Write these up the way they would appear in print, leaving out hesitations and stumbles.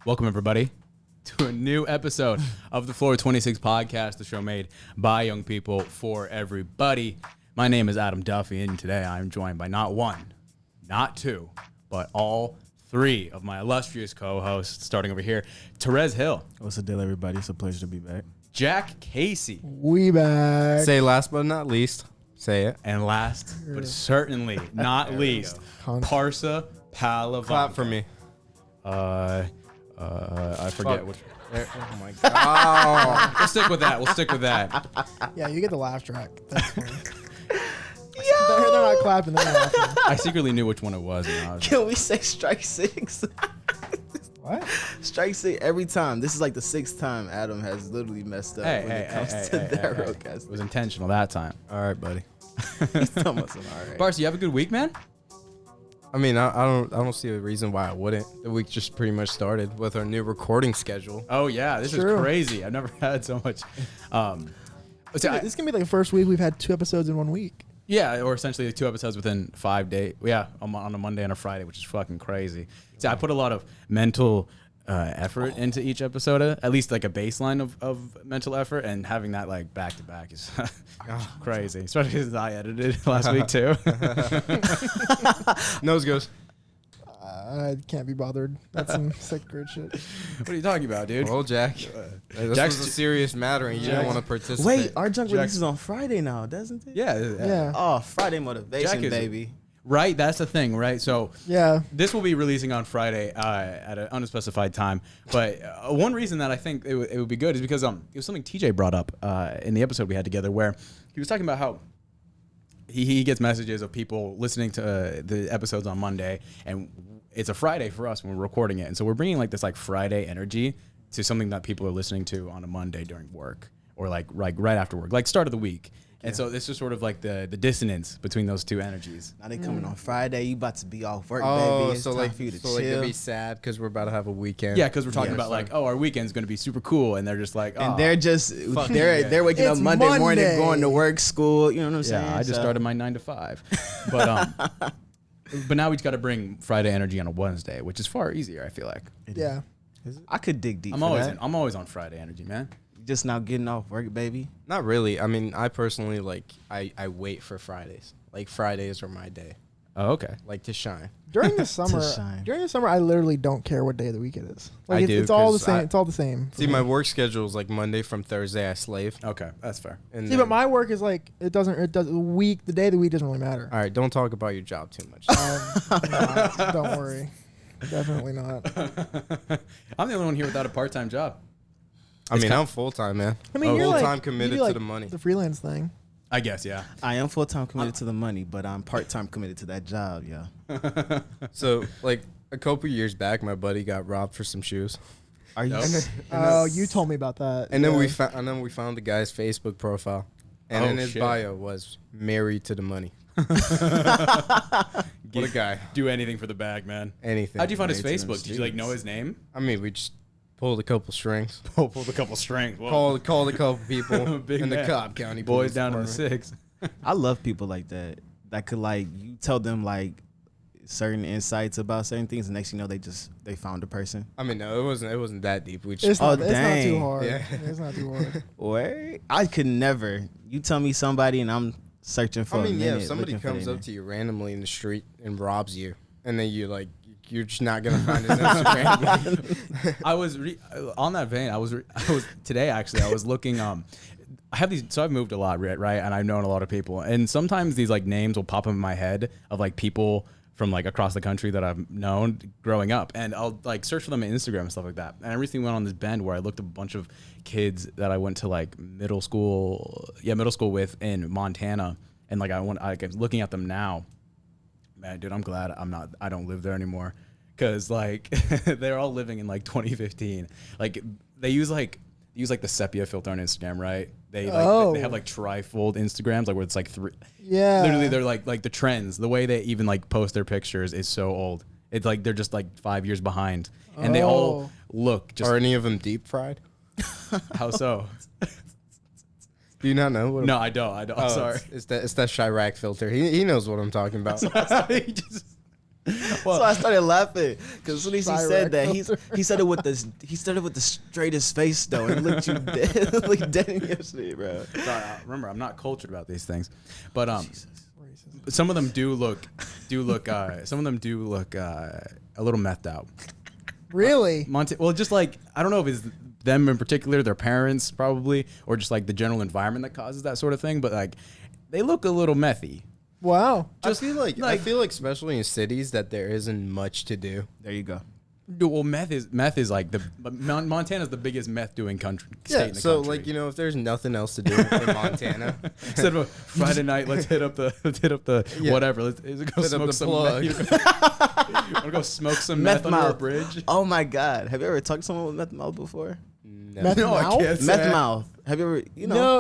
Welcome, everybody, to a new episode of the Floor 26 podcast, the show made by young people for everybody. My name is Adam Duffy, and today I'm joined by not one, not two, but all three of my illustrious co-hosts, starting over here. Terez Hill. What's the deal, everybody? It's a pleasure to be back. Jack Casey. We back. Say last but not least. Say it. And last, but certainly not least, Parsa Pahlevankhah. Clap for me. I forget which. Oh my god. We'll stick with that. We'll stick with that. Yeah, you get the laugh track. That's funny. They're not clapping. They're laughing. I secretly knew which one it was. And I was Can we say strike six? What? Strike six every time. This is like the sixth time Adam has literally messed up when it comes to that roadcast. It was intentional that time. All right, buddy. He's telling us all right. Parsa, you have a good week, man? I mean, I don't see a reason why I wouldn't. The week just pretty much started with our new recording schedule. Oh yeah, this is True. crazy. I've never had so much. This can be like the first week we've had 2 episodes in 1 week. Yeah, or essentially 2 episodes within 5 days. Yeah, on a Monday and a Friday, which is fucking crazy. See, I put a lot of mental effort into each episode, at least like a baseline of mental effort, and having that like back to back is crazy. Especially because I edited last week too. Nose goes. I can't be bothered. That's some sacred shit. What are you talking about, dude? Well, Jack, this Jack's was a serious matter, and you didn't want to participate. Wait, our junk Jack's- releases on Friday now, doesn't it? Yeah. Oh, Friday motivation, Jack is- baby. Right, that's the thing, right? So Yeah. this will be releasing on Friday at an unspecified time. But one reason that I think it would be good is because it was something TJ brought up in the episode we had together, where he was talking about how he gets messages of people listening to the episodes on Monday, and it's a Friday for us when we're recording it, and so we're bringing like this like Friday energy to something that people are listening to on a Monday during work, or like right after work, like start of the week. And so this is sort of like the dissonance between those two energies. Now they coming on Friday. You about to be off work, Oh, baby. It's so time like, for you to so like chill. to be sad because we're about to have a weekend. Yeah, because we're talking Yeah. about like, oh, our weekend's going to be super cool, and they're just like, oh. and they're just they're waking up It's Monday morning, Monday. going to work, school. You know what I'm saying? Yeah, I just So- started my 9 to 5, but now we've got to bring Friday energy on a Wednesday, which is far easier. I feel like Yeah. I could dig deep. I'm for always that. I'm always on Friday energy, man. Just now getting off work, baby. Not really. I mean, I personally I wait for Fridays. Like Fridays are my day. Oh, okay. Like to shine. During the summer, shine. I literally don't care what day of the week it is. Like I it's, do, it's all the 'cause same. I- It's all the same. for See, me. my work schedule is like Monday from Thursday. I slave. Okay, that's fair. And See, then- but my work is like it does the day of the week doesn't really matter. All right, don't talk about your job too much. No, don't worry. Definitely not. I'm the only one here without a part-time job. I mean, I'm full time, man. I mean, Oh, you're full like time you committed do, to like, the money. The freelance thing. I guess, yeah. I am full time committed to the money, but I'm part time committed to that job. Yeah. So, like a couple years back, my buddy got robbed for some shoes, Are you? Nope. Oh, you told me about that. and then Yeah. we found the guy's Facebook profile, and Oh, in his shit. bio was married to the money. What a guy! Do anything for the bag, man. Anything. How'd you find his Married to them Facebook? Did you like know streets. his name? I mean, we just pulled a couple strings, Pulled a couple strings. Whoa. called a couple people Big in the man. Cobb County Boys Police down in the Department. 6. I love people like that. That could like you tell them like certain insights about certain things, and next you know they found a person. I mean, no, it wasn't that deep. We It's just not, Oh, it's not too dang. hard. Yeah. It's not too hard. Wait, I could never. You tell me somebody, and I'm searching for. I mean, a yeah, minute, if somebody looking for comes their up name. to you randomly in the street and robs you, and then you're just not gonna find his Instagram. I was on that vein. I was today actually. I was looking. I have these. So I've moved a lot, right? And I've known a lot of people. And sometimes these like names will pop up in my head of like people from like across the country that I've known growing up, and I'll like search for them on Instagram and stuff like that. And I recently went on this bend where I looked up a bunch of kids that I went to like middle school with in Montana, and like I was looking at them now. Man, dude, I'm glad I don't live there anymore, because like they're all living in like 2015. Like they use the sepia filter on Instagram, right? They they have like trifold Instagrams, like where it's like three. Yeah. Literally, they're like the trends. The way they even like post their pictures is so old. It's like they're just like 5 years behind, and they all look just. Are any of them deep fried? How so? Do you not know? What No, I don't. I'm Oh, sorry. It's that Chirac filter. He knows what I'm talking about. He just- So I started laughing because as soon as he said that, filter. he said it with the straightest face though, and looked you dead, looked dead in your shit, bro. Sorry, remember, I'm not cultured about these things, but Racist. some of them do look some of them do look a little methed out. Really? Well, just like, I don't know if it's them in particular, their parents probably, or just like the general environment that causes that sort of thing. But like, they look a little methy. Wow. I feel like especially in cities that there isn't much to do. There you go. Dude, well, meth is like Montana's the biggest meth doing country. State in the so country. like, you know, if there's nothing else to do in Montana, Instead of a Friday night, let's hit up the Yeah. whatever. Let's go Hit up smoke the some plug. meth. You wanna go smoke some meth under a mouth. bridge? Oh my God, have you ever talked to someone with meth mouth before? Meth No, I mouth? can't say. Meth mouth. Have you ever?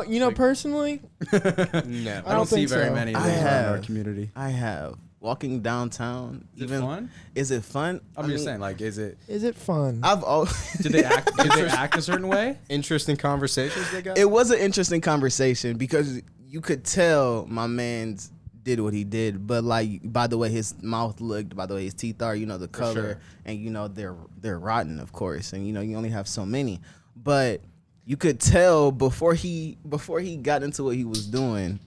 No, personally, no. I don't see think very so. many of I those in our have. community. I have. Walking downtown. Is it fun? Is it fun? I'm just saying, like, is it? is it fun? I've always. Did they act a certain way? Interesting conversations they got. It was an interesting conversation because you could tell my man's did what he did, but like by the way his mouth looked, by the way his teeth are, you know, the color, sure. and you know they're rotten, of course, and you know you only have so many, but you could tell before he got into what he was doing.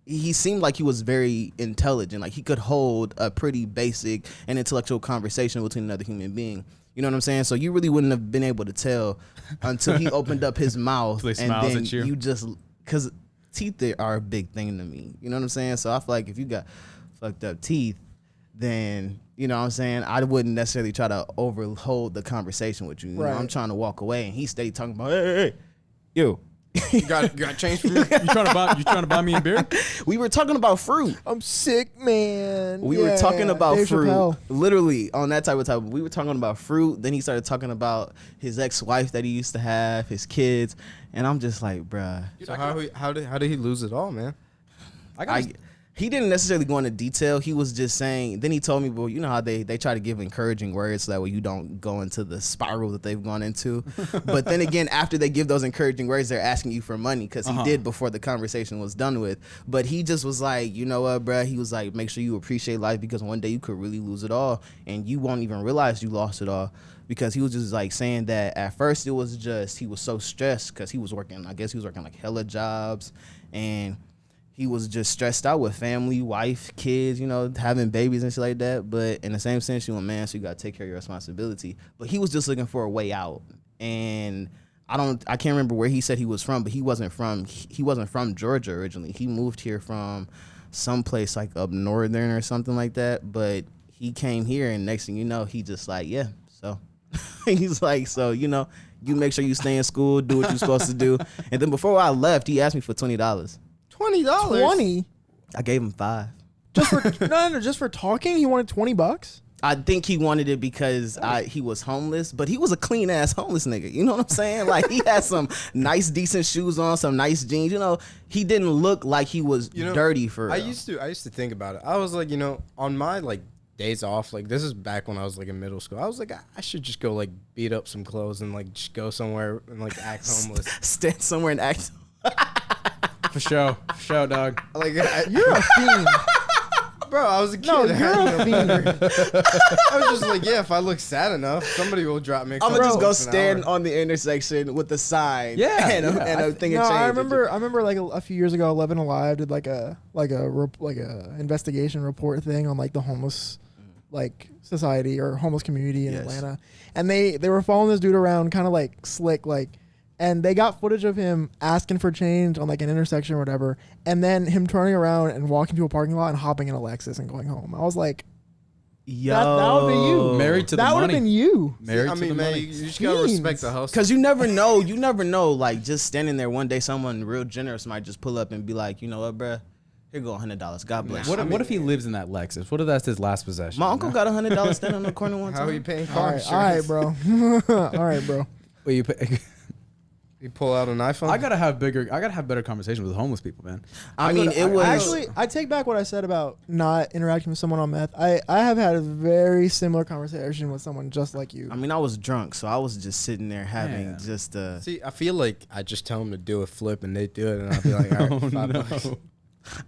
He seemed like he was very intelligent. Like he could hold a pretty basic and intellectual conversation between another human being. You know what I'm saying? So you really wouldn't have been able to tell until he opened up his mouth, He and smiles then at you. you just, because teeth are a big thing to me. You know what I'm saying? So I feel like if you got fucked up teeth, then you know what I'm saying, I wouldn't necessarily try to overhold the conversation with you. You know, Right. I'm trying to walk away, and he stayed talking about, hey, you. You got change for me. You trying to buy me a beer? We were talking about fruit. I'm sick, man. We were talking about Dave fruit, Chappelle. literally on that type of topic. We were talking about fruit. Then he started talking about his ex-wife that he used to have, his kids, and I'm just like, bruh. So how did he lose it all, man? He didn't necessarily go into detail. He was just saying. Then he told me, well, you know how they try to give encouraging words so that way you don't go into the spiral that they've gone into. But then again, after they give those encouraging words, they're asking you for money because he did before the conversation was done with. But he just was like, you know what, bruh? He was like, make sure you appreciate life because one day you could really lose it all and you won't even realize you lost it all. Because he was just like saying that at first it was just he was so stressed because he was working like hella jobs, and he was just stressed out with family, wife, kids, you know, having babies and shit like that. But in the same sense, you're a man, so you got to take care of your responsibility. But he was just looking for a way out. And I can't remember where he said he was from, but he wasn't from Georgia originally. He moved here from someplace like up northern or something like that. But he came here, and next thing you know, he just like, yeah, so. He's like, so, you know, you make sure you stay in school, do what you're supposed to do. And then before I left, he asked me for $20. $20. 20 I gave him $5. just for no, just for talking. He wanted $20. I think he wanted it because he was homeless, but he was a clean ass homeless nigga. You know what I'm saying? Like he had some nice, decent shoes on, some nice jeans. You know, he didn't look like he was dirty for real. I used to think about it. I was like, you know, on my like days off, like this is back when I was like in middle school. I was like, I should just go like beat up some clothes and like just go somewhere and like act homeless. Stand somewhere and act. For sure, dog. Like You're a fiend. bro, I was a kid. No, you're a fiend. I was just like, yeah, if I look sad enough, somebody will drop me. I'm gonna just go stand on the intersection with the sign. Yeah, and yeah. a thing of No, change. I remember like a few years ago, 11 Alive did like a investigation report thing on like the homeless like society or homeless community in Yes. Atlanta, and they were following this dude around kind of like slick like, and they got footage of him asking for change on like an intersection or whatever, and then him turning around and walking to a parking lot and hopping in a Lexus and going home. I was like, Yo, that would be you. Married to the that would money. have been you. Married I to mean, the man, money. you just gotta respect the hustle. Because you never know, like just standing there one day, someone real generous might just pull up and be like, you know what, bruh, here go $100. God bless. What, you. what if he lives in that Lexus? What if that's his last possession? My uncle got $100 standing on the corner one time. How are you paying All car right, all right, insurance? bro. All right, bro. Well, you pay, You pull out an iPhone. I gotta have better conversations with homeless people, man. I mean, it was Actually, I take back what I said about not interacting with someone on meth. I have had a very similar conversation with someone just like you. I mean, I was drunk, so I was just sitting there having Yeah. just See, I feel like I just tell them to do a flip and they do it, and I'll be like, all right, $5.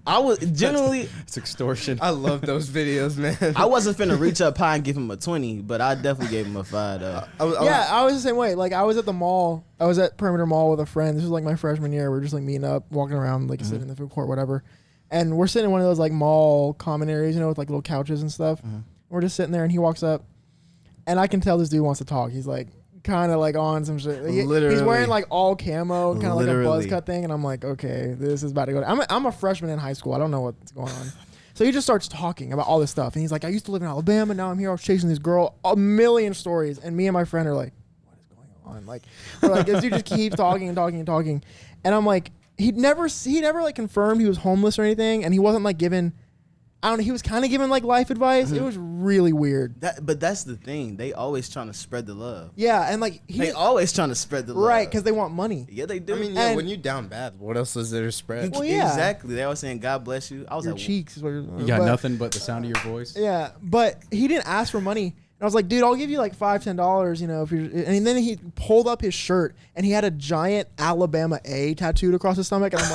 I was generally, It's extortion. I love those videos, man. I wasn't finna reach up high and give him a 20, but I definitely gave him a 5 though. I was the same way. Like I was at the mall. I was at Perimeter Mall with a friend. This was like my freshman year. We were just like meeting up, walking around, like sitting in the food court, whatever. And we're sitting in one of those like mall common areas, with like little couches and stuff. We're just sitting there, and he walks up, and I can tell this dude wants to talk. He's like kind of like on some shit. He's wearing like all camo, kind of like a buzz cut thing, and I'm like, okay, this is about to go. I'm a freshman in high school. I don't know what's going on. So he just starts talking about all this stuff, and he's like, I used to live in Alabama. Now I'm here. I was chasing this girl. A million stories, and me and my friend are like, what is going on? Like, we're like, this dude just keeps talking and talking and talking, and I'm like, he never like confirmed he was homeless or anything, and he wasn't like giving. I don't know. He was kind of giving like life advice. It was really weird. But that's the thing. They always trying to spread the love. Yeah, and like They always trying to spread the love. right because they want money. Yeah, they do. I mean, And- when you down bad, what else is there to spread? Well, yeah. Exactly. They always saying, God bless you. I was Your like, cheeks is what you're. You got nothing but the sound of your voice. Yeah, but he didn't ask for money. And I was like, dude, I'll give you like $5-10, if you're. And then he pulled up his shirt, and he had a giant Alabama A tattooed across his stomach, and I'm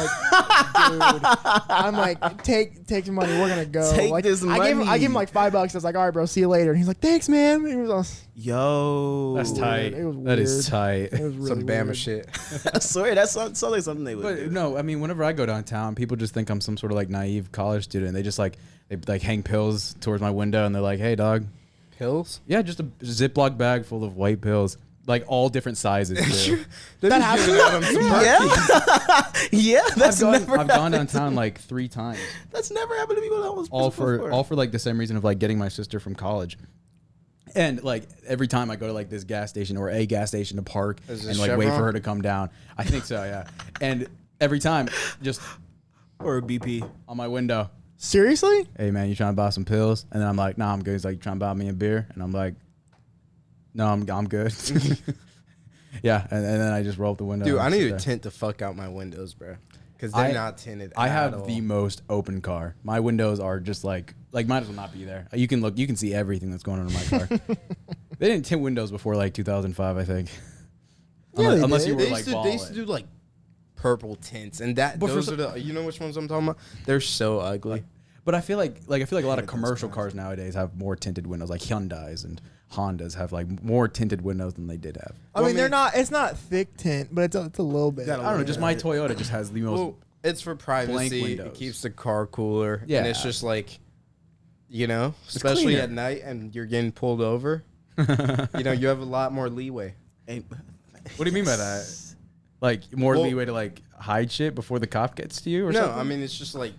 like, dude, take some money, we're gonna go. Take like, this I gave money. him like $5. I was like, all right, bro, see you later. And he's like, thanks, man. It was yo. That's tight. It was That is weird. tight. it was really Some Bama weird. shit. I swear, that sounds like something they would But do. no, I mean, whenever I go downtown, people just think I'm some sort of like naive college student. They just like hang pills towards my window, and they're like, "Hey, dog." Pills? Yeah, just a Ziploc bag full of white pills, like all different sizes. Too. That happened. Yeah, that's I've never gone downtown like 3 times, That's never happened to people that was all for before. like the same reason of like getting my sister from college. And like every time I go to like this gas station or a gas station to park Is and this like wait Chevron? for her to come down, I think so, yeah. And every time, just Or a BP. on my window, Seriously? hey man, you trying to buy some pills? And then I'm like, nah, I'm good. He's like, you trying to buy me a beer? And I'm like, no, I'm good. Yeah, and then I just roll up the window. Dude, and I sit need there. to tint the fuck out my windows, bro. Because they're not tinted I at have all. the most open car. My windows are just like might as well not be there. You can see everything that's going on in my car. They didn't tint windows before like 2005, I think. Yeah, they Unless did. you were They like used to do like purple tints, and But for those are the which ones I'm talking about? They're so ugly. But I feel like a lot of commercial cars nowadays have more tinted windows. Like Hyundais and Hondas have like more tinted windows than they did have. I mean, they're not. It's not thick tint, but it's a little bit. I don't know. Just my Toyota just has the most. Well, it's for privacy. It windows. keeps the car cooler. Yeah. And it's just like, especially cleaner. at night and you're getting pulled over, you have a lot more leeway. Hey, What do you mean by that? Like more Well- leeway to like hide shit before the cop gets to you, or No, something? I mean, it's just like,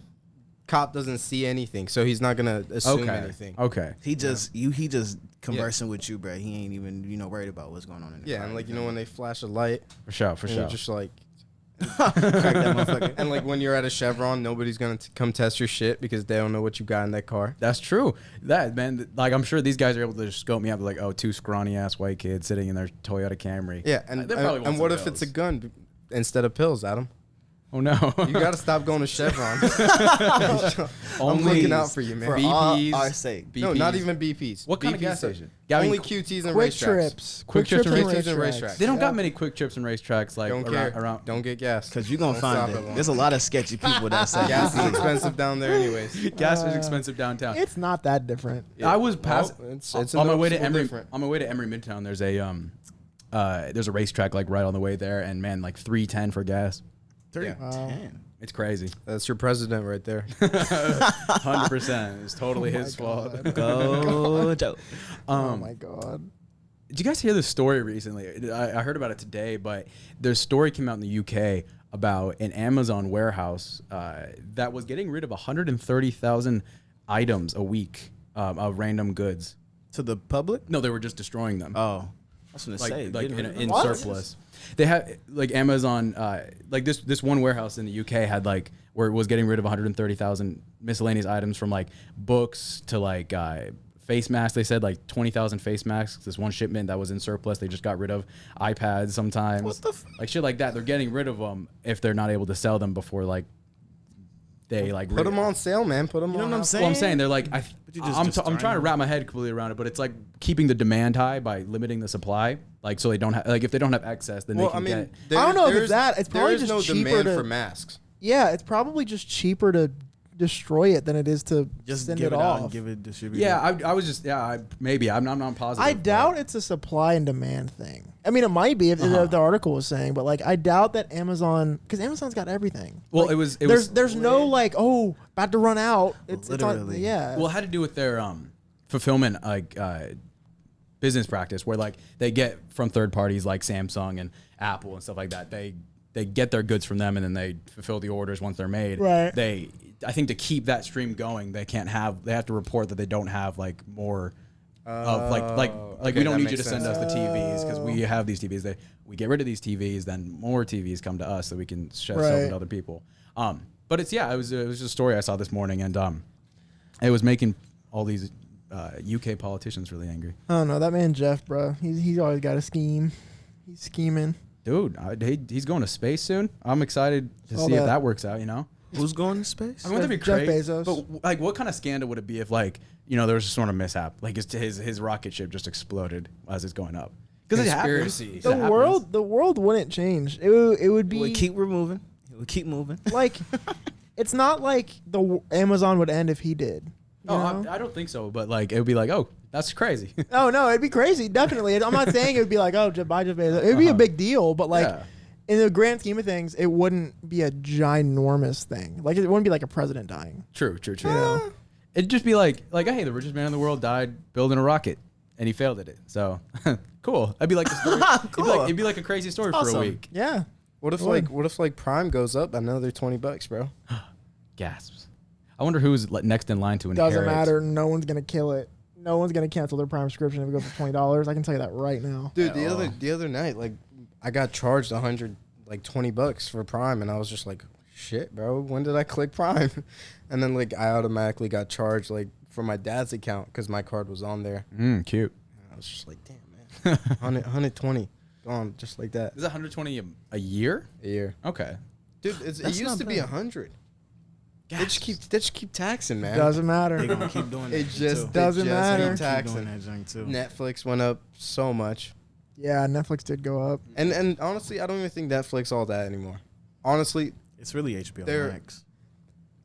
cop doesn't see anything, so he's not going to assume anything. Okay. he just conversing with you, bro. He ain't even worried about what's going on in the Yeah, car. and like, when they flash a light, For sure. and you're just like, Crack that motherfucker. and like when you're at a Chevron, nobody's going to come test your shit because they don't know what you got in that car. That's true. That man, like I'm sure these guys are able to just scope me up. Like, oh, 2 scrawny ass white kids sitting in their Toyota Camry. Yeah, and They probably want and what some if it's a pills. gun instead of pills, Adam? Oh no. You got to stop going to Chevron. I'm Only looking out for you, man. For BPs, all our sake. No, not BPs. even BPs. What kind of BPs gas are- station? Yeah, I mean, Only QTs and Quick racetracks. trips. Quick trips and racetracks. They don't got Yeah. many quick trips and racetracks like Don't care. around. Don't get gas. Because you're going to Don't find stop it. long. There's a lot of sketchy people that say Gas is expensive down there anyways. Gas is expensive downtown. It's not that different. I was past it's on my way to noticeable Emory. different. On my way to Emory Midtown, there's a racetrack like right on the way there, and man, like $3.10 for gas. 10. It's crazy. That's your president right there. 100%. It's totally his fault. Go, Joe. Oh my god. Did you guys hear this story recently? I heard about it today, but there's a story came out in the UK about an Amazon warehouse that was getting rid of 130,000 items a week of random goods. To the public? No, they were just destroying them. Oh. I was going to say. like getting rid of in them. surplus. They had like Amazon, like this one warehouse in the UK had like where it was getting rid of 130,000 miscellaneous items from like books to like face masks. They said like 20,000 face masks. This one shipment that was in surplus, they just got rid of iPads sometimes. What the like shit like that. They're getting rid of them if they're not able to sell them before like they like Put them on sale, man. Put them You know on. what I'm saying? Well, I'm saying they're like you're just I'm destroying trying to them. wrap my head completely around it, but it's like keeping the demand high by limiting the supply. Like so they don't have like if they don't have excess, then Well, they can I mean, get. I don't know if there's- it's that. It's probably there is just no cheaper demand to- for masks. Yeah, it's probably just cheaper to destroy it than it is to Just send give it it out off. and give it distributed. Yeah, I was just maybe I'm not positive. I but- doubt it's a supply and demand thing. I mean, it might be if the article was saying, but like, I doubt that Amazon, because Amazon's got everything. Well, Like, it was there's no like, oh, about to run out. It's on, Literally. yeah. Well, it had to do with their fulfillment business practice, where like they get from third parties like Samsung and Apple and stuff like that. They get their goods from them and then they fulfill the orders once they're made. Right. I think to keep that stream going, they have to report that they don't have like more of like okay, we don't that need you makes to send sense. us the TVs because we have these TVs. We get rid of these TVs, then more TVs come to us so we can sell them Right. to other people. But it was just a story I saw this morning, and it was making all these UK politicians really angry. I don't know, that man Jeff, bro. He's always got a scheme. He's scheming. Dude, he's going to space soon. I'm excited to All see if that. that works out. You know, Who's going to space? I mean, wouldn't that be Jeff crazy? Bezos. But like, what kind of scandal would it be if like there was a sort of mishap, like his rocket ship just exploded as it's going up? Because it happens. Conspiracy. The world wouldn't change. It would be It would keep moving. It would keep moving. like, it's not like Amazon would end if he did. You Oh, know? I don't think so. But like, it would be like, oh, that's crazy. Oh no, it'd be crazy. Definitely. I'm not saying it would be like, oh, bye Jeff Bezos. It'd be a big deal, but like, Yeah. in the grand scheme of things, it wouldn't be a ginormous thing. Like, it wouldn't be like a president dying. True. You know? It'd just be like, hey, the richest man in the world died building a rocket, and he failed at it. So, cool. That'd be like the story. Cool. It'd be like a crazy story for Awesome. a week. Yeah. What if Prime goes up another $20, bro? Gasps. I wonder who's next in line to inherit. Doesn't matter. No one's gonna kill it. No one's gonna cancel their Prime subscription if it goes for $20. I can tell you that right now. Dude, the other night, like, I got charged $20 for Prime, and I was just like, shit, bro, when did I click Prime? And then like I automatically got charged like for my dad's account because my card was on there. Cute. And I was just like, damn, man, 120 gone just like that Is it 120 a year? a year, Okay. dude. It That's used not to be bad. 100. They just keep taxing, man. Doesn't matter. They're gonna keep doing that. It just too. Doesn't they just matter. Keep Keep taxing. doing that junk too. Netflix went up so much, Yeah, Netflix did go up. and honestly, I don't even think Netflix all that anymore. Honestly, It's really HBO They're- Max.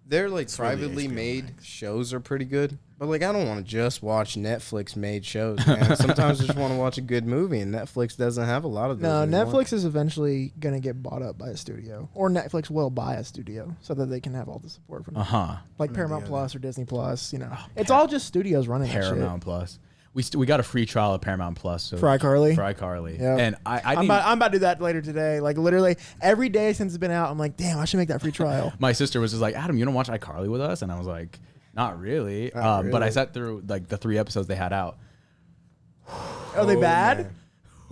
their like It's really privately HBO made Max. shows are pretty good, but like I don't want to just watch Netflix made shows, man. Sometimes I just want to watch a good movie, and Netflix doesn't have a lot of those. No, anymore. Netflix is eventually gonna get bought up by a studio, or Netflix will buy a studio so that they can have all the support from Uh-huh. like Yeah, Paramount yeah. Plus or Disney Plus. You know, it's all just studios running that shit. Paramount Plus. We got a free trial of Paramount Plus. So For iCarly. For iCarly. Yep. And I I'm about to do that later today. Like literally every day since it's been out, I'm like, damn, I should make that free trial. my sister was just like, Adam, you don't watch iCarly with us? And I was like, not really. Not But I really. sat through like the 3 episodes they had out. Are they bad? man.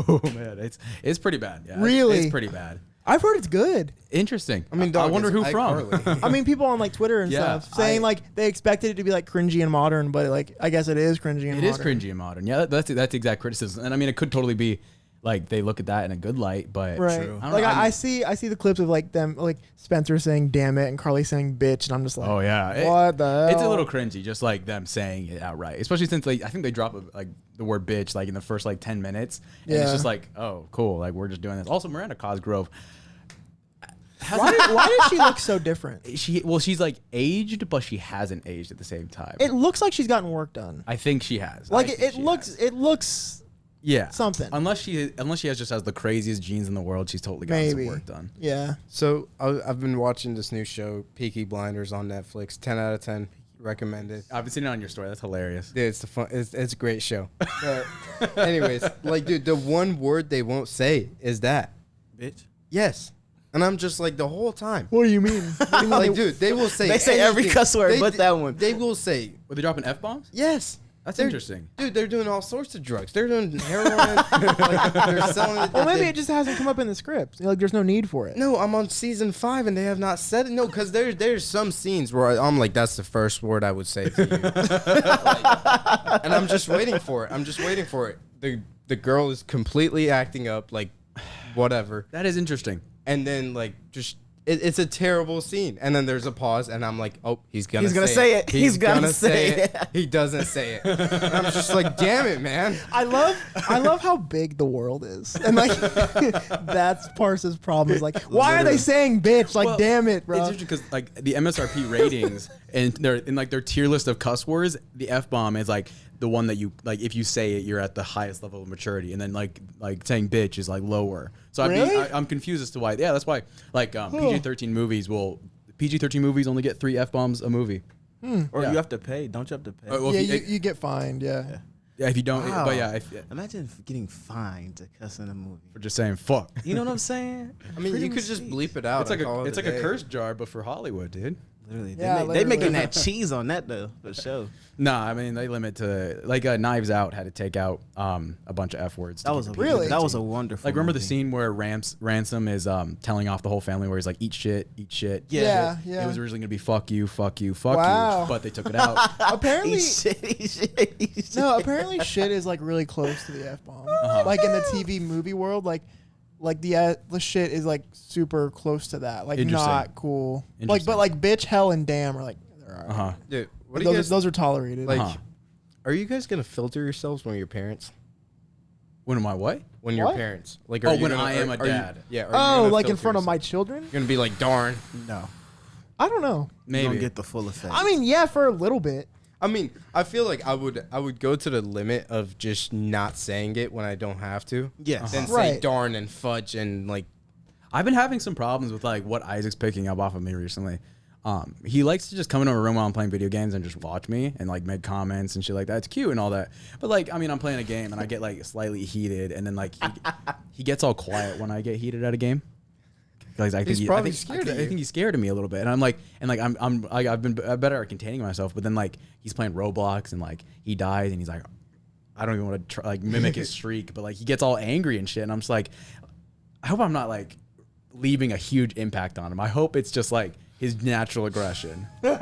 Oh man, it's pretty bad. Yeah, Really? it's pretty bad. I've heard it's good. Interesting. I mean, I dog, wonder it's who from. iCarly. I mean, people on like Twitter and Yeah, stuff saying like they expected it to be like cringy and modern, but like I guess it is cringy and It modern. is cringy and modern. Yeah, that's the exact criticism. And I mean, it could totally be like they look at that in a good light, but Right. True. I don't Like know, I see the clips of like them like Spencer saying "damn it" and Carly saying "bitch," and I'm just like, Oh yeah, what the hell? It's a little cringy, just like them saying it outright. Especially since I think they drop like the word "bitch" like in the first like 10 minutes, and it's Yeah. just like, oh, cool, like we're just doing this. Also, Miranda Cosgrove, Why did she look so different? she's like aged, but she hasn't aged at the same time. It looks like she's gotten work done. I think she has. Like I think it she looks has. it looks yeah something. Unless she has the craziest genes in the world, she's totally gotten Maybe. some work done. yeah. So I've been watching this new show, Peaky Blinders, on Netflix. 10 out of 10, recommended. I've been seeing it on your story. That's hilarious. Dude, it's a great show. But anyways, like, dude, the one word they won't say is that. Bitch. Yes. And I'm just like the whole time. What do you mean? What do you mean Like, they- dude, they will say They say every anything. cuss word They- but that one. They will say Were they dropping f-bombs? yes. That's They're- interesting. Dude, they're doing all sorts of drugs. They're doing heroin. Like, they're selling it. Well, maybe it just hasn't come up in the script. Like, there's no need for it. No, I'm on season 5 and they have not said it. No, because there's some scenes where I'm like, that's the first word I would say to you. And I'm just waiting for it. The girl is completely acting up, like whatever. That is interesting. And then like just It's a terrible scene. And then there's a pause, and I'm like, oh, he's gonna say it. He's gonna say it. He doesn't say it. And I'm just like, damn it, man. I love how big the world is, and like that's Parsa's problem. Is like, why are they saying bitch? Like, Well, damn it, bro. It's interesting because like the MSRP ratings and they're in like their tier list of cuss words, the F bomb is like the one that you like if you say it, you're at the highest level of maturity, and then like saying bitch is like lower. So Really? I'm confused as to why. Yeah, that's why like PG-13 movies only get 3 F bombs a movie. Or Yeah. you have to pay. Don't you have to pay? Well, Yeah, if you, you get fined. Yeah. yeah, if you don't, Wow. but yeah, Imagine getting fined to cuss in a movie. for just saying fuck. You know what I'm saying? I mean, you could just bleep it out. It's like and call it it's a like a day. curse jar, but for Hollywood, dude. Literally, Yeah, they making literally. that cheese on that though, for sure. Nah, I mean they limit to like Knives Out had to take out a bunch of F words. That was a Really? That was a wonderful. like remember the movie. scene where Ransom is telling off the whole family where he's like eat shit. Yeah, yeah. It was originally gonna be fuck you, Wow. but they took it out. Apparently, Eat shit, eat shit, eat shit. no. Apparently, shit is like really close to the F bomb. Uh-huh. Like in the TV movie world, like the shit is like super close to that. Like Interesting. not cool. Like Interesting. but like bitch, hell, and damn are like they're all right. Uh-huh. Dude, what do you guys Those are tolerated. like? Uh-huh. Are you guys gonna filter yourselves when you're parents? When am I what? When you're What? parents? Like, Oh, you when gonna- I am a are you- dad. yeah. Are you Oh, gonna like in filter front of my yourself? children? You're gonna be like, darn. No, I don't know. you Maybe. don't get the full effect. I mean, yeah, for a little bit. I mean, I feel like I would go to the limit of just not saying it when I don't have to. yes. Then say Right. darn and fudge and like. I've been having some problems with like what Isaac's picking up off of me recently. He likes to just come into a room while I'm playing video games and just watch me and like make comments and shit like that. It's cute and all that. But like, I mean, I'm playing a game and I get like slightly heated, and then like he gets all quiet when I get heated at a game. Because I think He's probably scared of I you. think he's scared of me a little bit, and I'm like, I've been better at containing myself. But then like he's playing Roblox and like he dies and he's like, I don't even want to try, like mimic his shriek, but like he gets all angry and shit, and I'm just like, I hope I'm not like leaving a huge impact on him. I hope it's just like his natural aggression. you're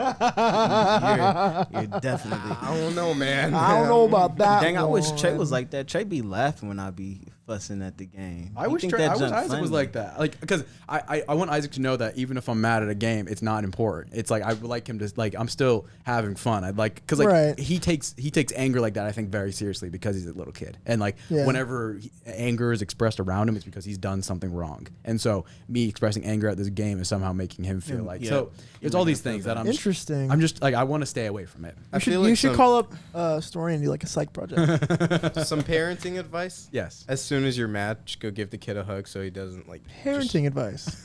definitely. I don't know, man. I don't know about that. Dang, I wish Trey one. was like that. Trey be laughing when I be fussing at the game. I You wish think Isaac junk was funny? like that. Like, because I want Isaac to know that even if I'm mad at a game, it's not important. It's like I would like him to like I'm still having fun. I'd like because like Right. he takes anger like that, I think, very seriously because he's a little kid, and like Yeah. whenever anger is expressed around him, it's because he's done something wrong. And so me expressing anger at this game is somehow making him feel like Yeah. so. It's all these things that I'm Interesting. I'm just like I want to stay away from it. I feel You like should call up a story and do like a psych project. some parenting advice. Yes. As soon as you're mad, just go give the kid a hug so he doesn't like Parenting advice.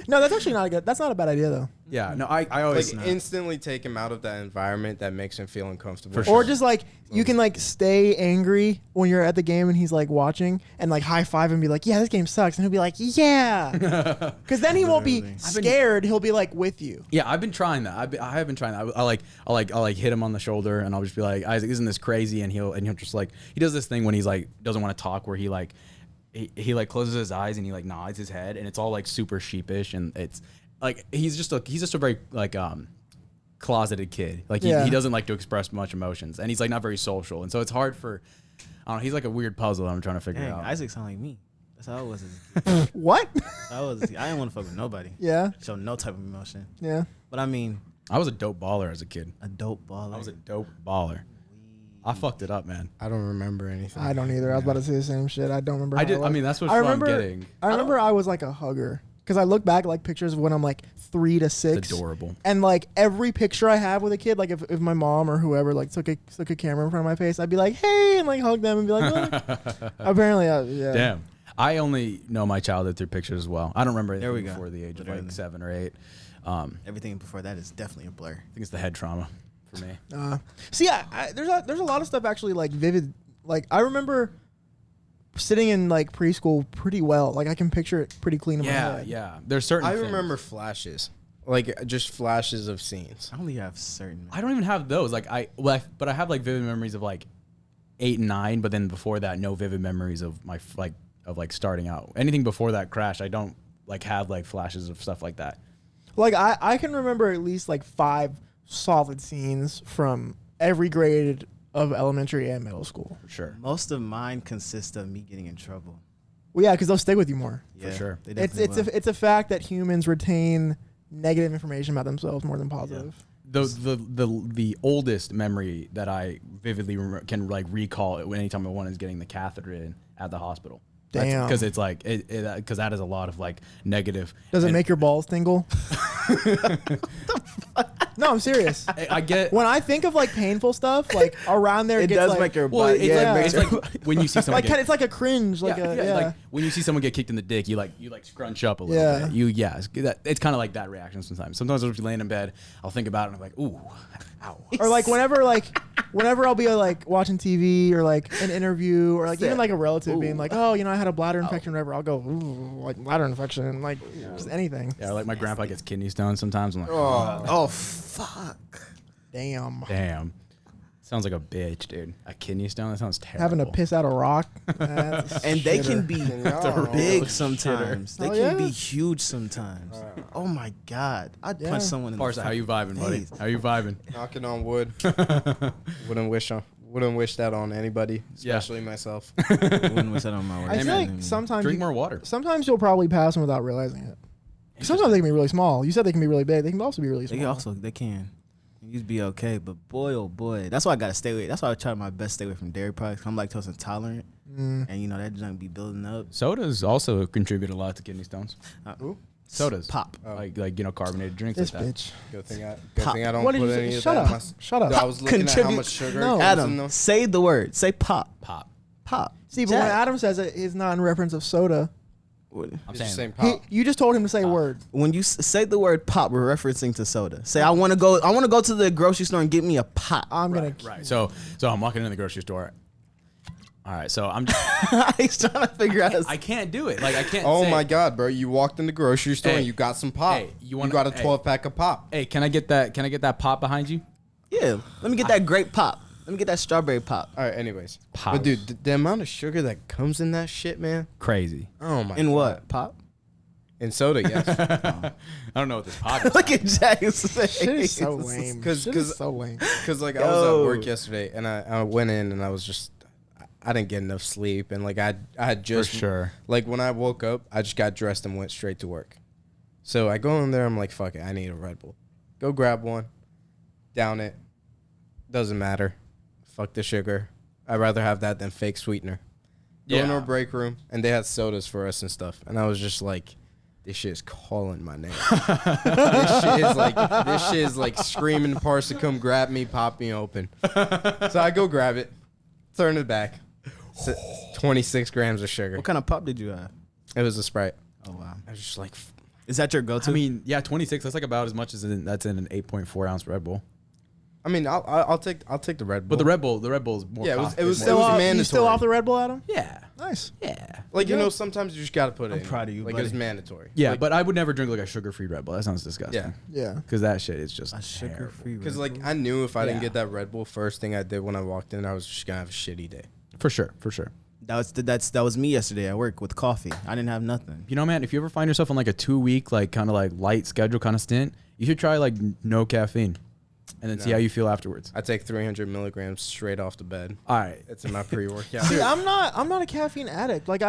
No, that's actually not a good. That's not a bad idea though. Yeah. No. I Like always instantly take him out of that environment that makes him feel uncomfortable. For sure. Or just like you can like stay angry when you're at the game and he's like watching and like high five and be like, yeah, this game sucks, and he'll be like, yeah, because then he won't be Literally. scared. He'll be like with you. Yeah, I've been trying that. I have been trying that. I'll hit him on the shoulder and I'll just be like, Isaac, isn't this crazy? And he'll just like he does this thing when he's like doesn't want to talk where he like he like closes his eyes and he like nods his head and it's all like super sheepish and it's like he's just a very like closeted kid. Like Yeah. he doesn't like to express much emotions and he's like not very social, and so it's hard for I don't know, he's like a weird puzzle I'm trying to figure Dang, out. Isaac sound like me. That's how I was. As a kid. What? I didn't want to fuck with nobody. Yeah, Show no type of emotion. yeah. But I mean, I was a dope baller as a kid. a dope baller. I was a dope baller. I fucked it up, man. I don't remember anything. I don't either. I was about to say the same shit. I don't remember. I how did. it I was. mean, that's what I fun remember. getting. I remember I was like a hugger because I look back at like pictures of when I'm like 3 to 6. It's adorable. And like every picture I have with a kid, like if my mom or whoever like took a camera in front of my face, I'd be like, hey, and like hug them and be like, "Look." Apparently, yeah. Damn. I only know my childhood through pictures as well. I don't remember There we anything go. before the age of Literally. like 7 or 8. Everything before that is definitely a blur. I think it's the head trauma for me. See, there's a lot of stuff actually like vivid. Like I remember sitting in like preschool pretty well. Like I can picture it pretty clean in my Yeah, head. yeah. There's certain. I things. remember flashes, like just flashes of scenes. I only have certain. I don't even have those. Like but I have like vivid memories of like 8 and 9. But then before that, no vivid memories of my like starting out. Anything before that crash, I don't like have like flashes of stuff like that. Like I can remember at least like 5 solid scenes from every grade of elementary and middle school. For sure. Most of mine consist of me getting in trouble. Well, yeah, because they'll stick with you more. Yeah, sure. they It's definitely will. it's a fact that humans retain negative information about themselves more than positive. The oldest memory that I vividly can like recall anytime my one is getting the catheter in at the hospital. Damn. Because it's like because that is a lot of like negative. Does it and make your balls tingle? No, I'm serious. I get. When I think of like painful stuff, like around there, It gets does like, make your Well, butt. it's, Yeah, like, it it's makes your like when you see someone like get, it's like a cringe, like like when you see someone get kicked in the dick, you like scrunch up a little Yeah. bit. It's kind of like that reaction sometimes. Sometimes I'll be laying in bed, I'll think about it, and I'm like, ooh, ow. or like whenever I'll be like watching TV or like an interview or like even like a relative being like, oh, I had a bladder infection or whatever, I'll go, ooh, like bladder infection, like just anything. Yeah, or like my grandpa gets kidney stones sometimes. I'm like, Oh fuck. Damn. Sounds like a bitch, dude. A kidney stone? That sounds terrible. Having to piss out a rock. That's a And they can shitter. be real big sometimes. They Oh, can yeah? be huge sometimes. Oh my god. I'd Yeah. punch someone in the Parsa, how you vibing, buddy? face. How you vibing? Knocking on wood. Wouldn't wish that on anybody, Yeah. especially myself. Wouldn't wish that on my I worst feel like enemy. sometimes Drink more water. sometimes you'll probably pass them without realizing it. 'Cause sometimes they can be really small. You said they can be really big. They can also be really small. They can. You'd be okay, but boy, oh boy, that's why I gotta stay away. That's why I try my best to stay away from dairy products. I'm lactose intolerant, and that junk be building up. Sodas also contribute a lot to kidney stones. Sodas. Pop. Like carbonated drinks This like that. bitch. Good thing I Pop. don't What did put you any say? of Shut that. up. Shut up. I was looking at how Contribute- much sugar No. was in Adam, them. say the word. Say pop. Pop. Pop. See, but when Adam says it, it's not in reference of soda. I'm It's just saying. saying pop. You just told him to say a word. When you say the word pop, we're referencing to soda. Say I want to go to the grocery store and get me a pop. I'm gonna. Right. So I'm walking into the grocery store. All right. So I'm just, He's trying to figure out. I can't do it. Like I can't. Oh say, my god, bro! You walked in the grocery store Hey. and you got some pop. Hey, you you got a hey. 12-pack of pop. Hey, can I get that? Can I get that pop behind you? Yeah, let me get that grape pop. Let me get that strawberry pop. All right. Anyways, Pop. but dude, the amount of sugar that comes in that shit, man. Crazy. Oh my. In God. what? Pop? In soda, yes. I don't know what this pop is. Look at Jack's face. Shit is so lame. Cause- Shit is so lame. Because like I was Yo. at work yesterday and I went in and I was just I didn't get enough sleep and like I had just sure. like when I woke up I just got dressed and went straight to work. So I go in there, I'm like, fuck it, I need a Red Bull. Go grab one, down it. Doesn't matter. Fuck the sugar. I'd rather have that than fake sweetener. Go into Yeah. a break room and they had sodas for us and stuff. And I was just like, this shit is calling my name. this shit is like screaming, Parsa, come grab me, pop me open. So I go grab it, turn it back. 26 grams of sugar. What kind of pop did you have? It was a Sprite. Oh wow. I was just like, Is that your go-to? I mean, yeah, 26. That's like about as much as that's in an 8.4 ounce Red Bull. I mean, I'll take the Red Bull. But the Red Bull is more. Yeah, it was- cost- it was- is Still more- off, you mandatory. still off the Red Bull, Adam? Yeah. Nice. Yeah. like, Yeah. sometimes you just got to put it I'm in. proud of you, Like, buddy. it's mandatory. Yeah, Like, but I would never drink like a sugar-free Red Bull. That sounds disgusting. yeah. Yeah. Because that shit is just a sugar-free. Because, like, I knew if I didn't Yeah. get that Red Bull, first thing I did when I walked in, I was just going to have a shitty day. For sure. That was me yesterday at work with coffee. I didn't have nothing. You know, man, if you ever find yourself on like a 2-week, like kind of like light schedule kind of stint, you should try like no caffeine and then see No. how you feel afterwards. I take 300 milligrams straight off the bed. All right. It's in my pre-workout. See, I'm not a caffeine addict. Like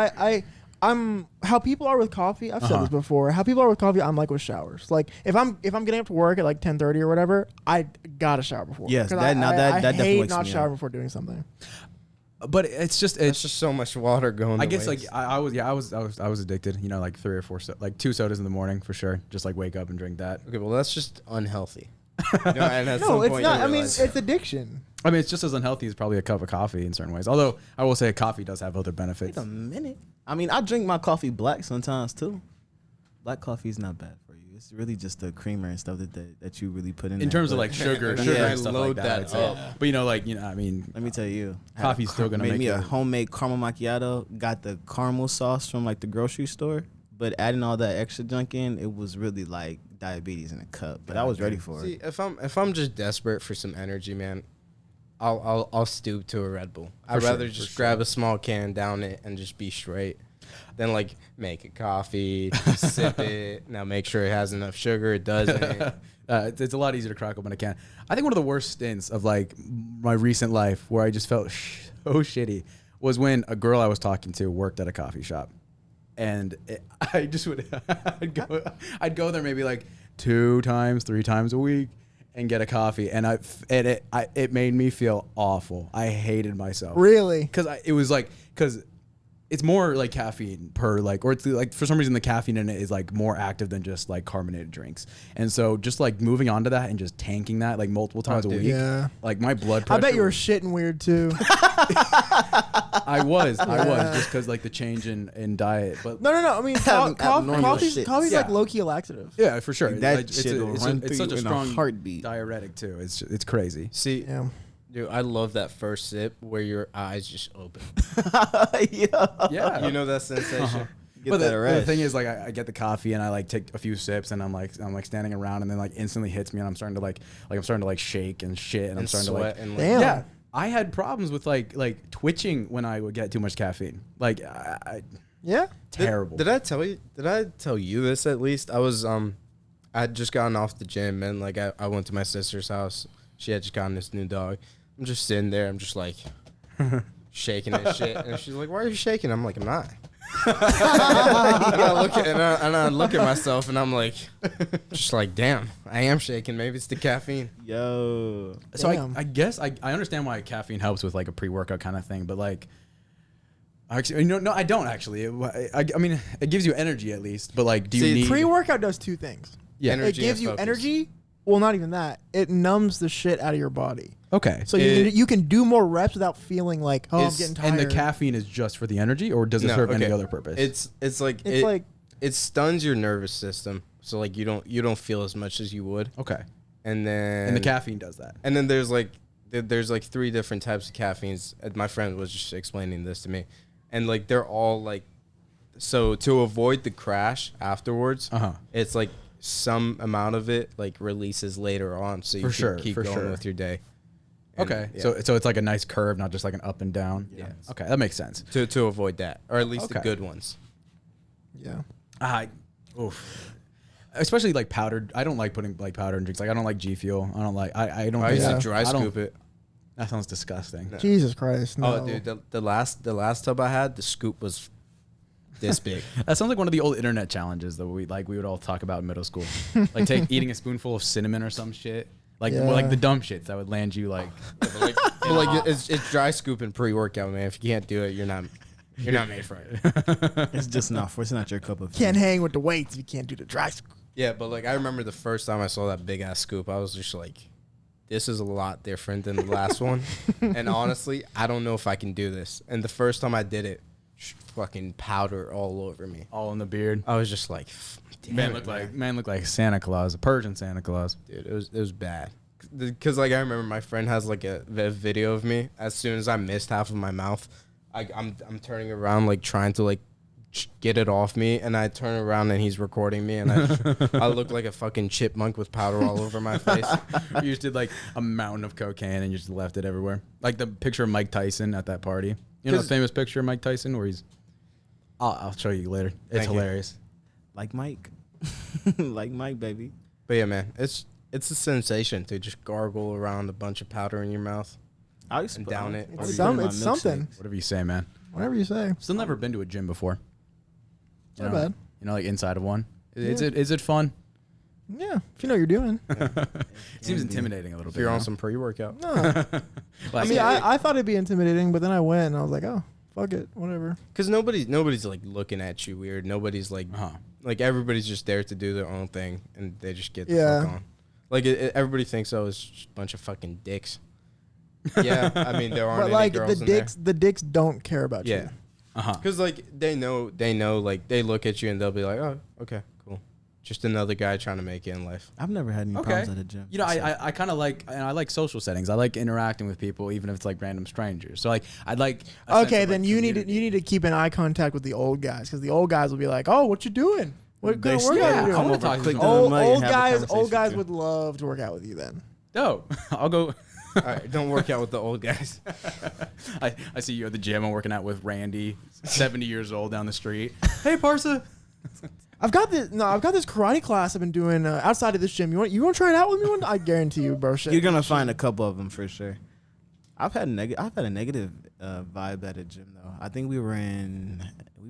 I'm how people are with coffee. I've said this before. How people are with coffee, I'm like with showers. Like if I'm getting up to work at like 10:30 or whatever, I gotta shower before. Yes, 'Cause that definitely hate wakes not me showering up. before doing something. But it's just It's just so much water going. I to guess like waste. I was addicted. You know, like 3 or 4 like 2 sodas in the morning for sure. Just like wake up and drink that. Okay, well that's just unhealthy. And at No, some it's point not. you I mean, realize- it's addiction. I mean, it's just as unhealthy as probably a cup of coffee in certain ways. Although I will say coffee does have other benefits. Wait a minute. I mean, I drink my coffee black sometimes too. Black coffee is not bad for you. It's really just the creamer and stuff that you really put in. In there, terms of but like sugar Yeah. and stuff Load like that. that I'd say. up. But you know, like I mean, let me tell you, I had Coffee's still gonna made make me you- a homemade caramel macchiato. Got the caramel sauce from like the grocery store, but adding all that extra junk in, it was really like diabetes in a cup. But I was ready for See, it. if I'm just desperate for some energy, man, I'll stoop to a Red Bull. I'd sure, rather for just sure. grab a small can, down it, and just be straight. Then like make a coffee, sip it. Now make sure it has enough sugar. It doesn't. it's a lot easier to crack open a can. I think one of the worst stints of like my recent life where I just felt so shitty was when a girl I was talking to worked at a coffee shop. and I just would I'd go there maybe like 2 times, 3 times a week and get a coffee, and it made me feel awful. I hated myself. Really? Because it's more like caffeine per like, or it's like for some reason the caffeine in it is like more active than just like carbonated drinks. And so just like moving on to that and just tanking that like multiple times a week. Yeah. Like my blood pressure. I bet you were shitting weird too. I was just because like the change in diet. But No. I mean, abnormal coffee's shit. like Yeah. low-key a laxative. yeah, for sure. That Like, shit will run it's through such a you in a strong heartbeat. diuretic too. It's crazy. See, Yeah. dude, I love that first sip where your eyes just open. Yeah. You know that sensation? Get But that the rush. thing is, like, I get the coffee and I like take a few sips and I'm like standing around and then like instantly hits me and I'm starting to shake and shit and I'm And starting sweat to and like like, Damn. yeah. I had problems with like twitching when I would get too much caffeine. Like, Yeah. terrible. Did I tell you this at least? I was I had just gotten off the gym and like I went to my sister's house. She had just gotten this new dog. I'm just sitting there. I'm just like shaking and shit. And she's like, "Why are you shaking?" I'm like, "I'm not." and I look at myself and I'm like, just like, damn, I am shaking. Maybe it's the caffeine. Yo. So Damn. I guess I understand why caffeine helps with like a pre-workout kind of thing, but like, actually, no, I don't actually. I mean, it gives you energy at least, but like, do you See, need Pre-workout does 2 things. Yeah. Energy It gives and you focus. energy. Well, not even that. It numbs the shit out of your body. Okay. So It- you can do more reps without feeling like, oh, I'm It's- getting tired. And the caffeine is just for the energy, or does it No, serve any okay. other purpose? It's like It's like it stuns your nervous system, so like you don't feel as much as you would. okay. And then And the caffeine does that. And then there's like 3 different types of caffeines. My friend was just explaining this to me, and like they're all like, so to avoid the crash afterwards, it's like some amount of it like releases later on, so you For can sure, keep for going sure. with your day. And, Okay. yeah, So it's like a nice curve, not just like an up and down. Yeah. Okay, that makes sense. to avoid that, or at least the Okay. good ones. yeah. Oof. Especially like powdered. I don't like putting like powder in drinks. Like I don't like G Fuel. I don't like. I don't. I used Yeah. to dry I don't- scoop it. That sounds disgusting. No. Jesus Christ. No. Oh, dude, the last tub I had, the scoop was this big. That sounds like one of the old internet challenges that we would all talk about in middle school. Like eating a spoonful of cinnamon or some shit. Like Yeah. well, like the dumb shits that would land you like. But like it's dry scooping pre-workout, man. If you can't do it, you're not made for it. It's just not. It's not your cup of tea. Can't hang with the weights if you can't do the dry scoop. Yeah, but like I remember the first time I saw that big ass scoop, I was just like, this is a lot different than the last one. And honestly, I don't know if I can do this. And the first time I did it, fucking powder all over me. All in the beard. I was just like, damn Man it, looked like Santa Claus, a Persian Santa Claus. dude, it was bad. Because like I remember my friend has like a video of me. As soon as I missed half of my mouth, I'm turning around like trying to like get it off me, and I turn around and he's recording me, and I look like a fucking chipmunk with powder all over my face. You just did like a mountain of cocaine and you just left it everywhere. Like the picture of Mike Tyson at that party. You know the 'Cause- famous picture of Mike Tyson where he's. I'll show you later. It's Thank you. hilarious. Like Mike. Like Mike, baby. But yeah, man, it's a sensation to just gargle around a bunch of powder in your mouth. I used to And put- down I it. would It's, put it in my it's something. milkshakes. Whatever you say, man. Whatever you say. Still never been to a gym before. You Not know, bad. You know, like inside of one. Is Yeah. it fun? Yeah. If you know what you're doing. It seems intimidating a little If bit. you're on no? some pre-workout. No. Like, I mean, I thought it'd be intimidating, but then I went and I was like, oh, fuck it. Whatever. Because nobody's like looking at you weird. Nobody's like, like everybody's just there to do their own thing, and they just get the Yeah. fuck on. Like everybody thinks, oh, it's just a bunch of fucking dicks. Yeah, I mean there aren't But any like girls the dicks don't care about in there. you. Yeah, because like they know, like they look at you and they'll be like, oh, okay, cool, just another guy trying to make it in life. I've never had any Okay. problems at a gym. You know, I kind of like, and I like social settings. I like interacting with people, even if it's like random strangers. So like, I'd like. a sense Okay, of, then like, you need community. to keep an eye contact with the old guys because the old guys will be like, oh, what you doing? What They kind of workout yeah, you I doing? wanna over, talk to click them. them Old, mic and old have a guys conversation with you. would love to work out with you then. No, I'll go. All right, don't work out with the old guys. I see you at the gym. I'm working out with Randy, 70 years old, down the street. Hey, Parsa. I've got this karate class I've been doing outside of this gym. You want to try it out with me one? I guarantee you, bro. Shit. You're gonna find a couple of them for sure. I've had a negative vibe at a gym though. I think we were in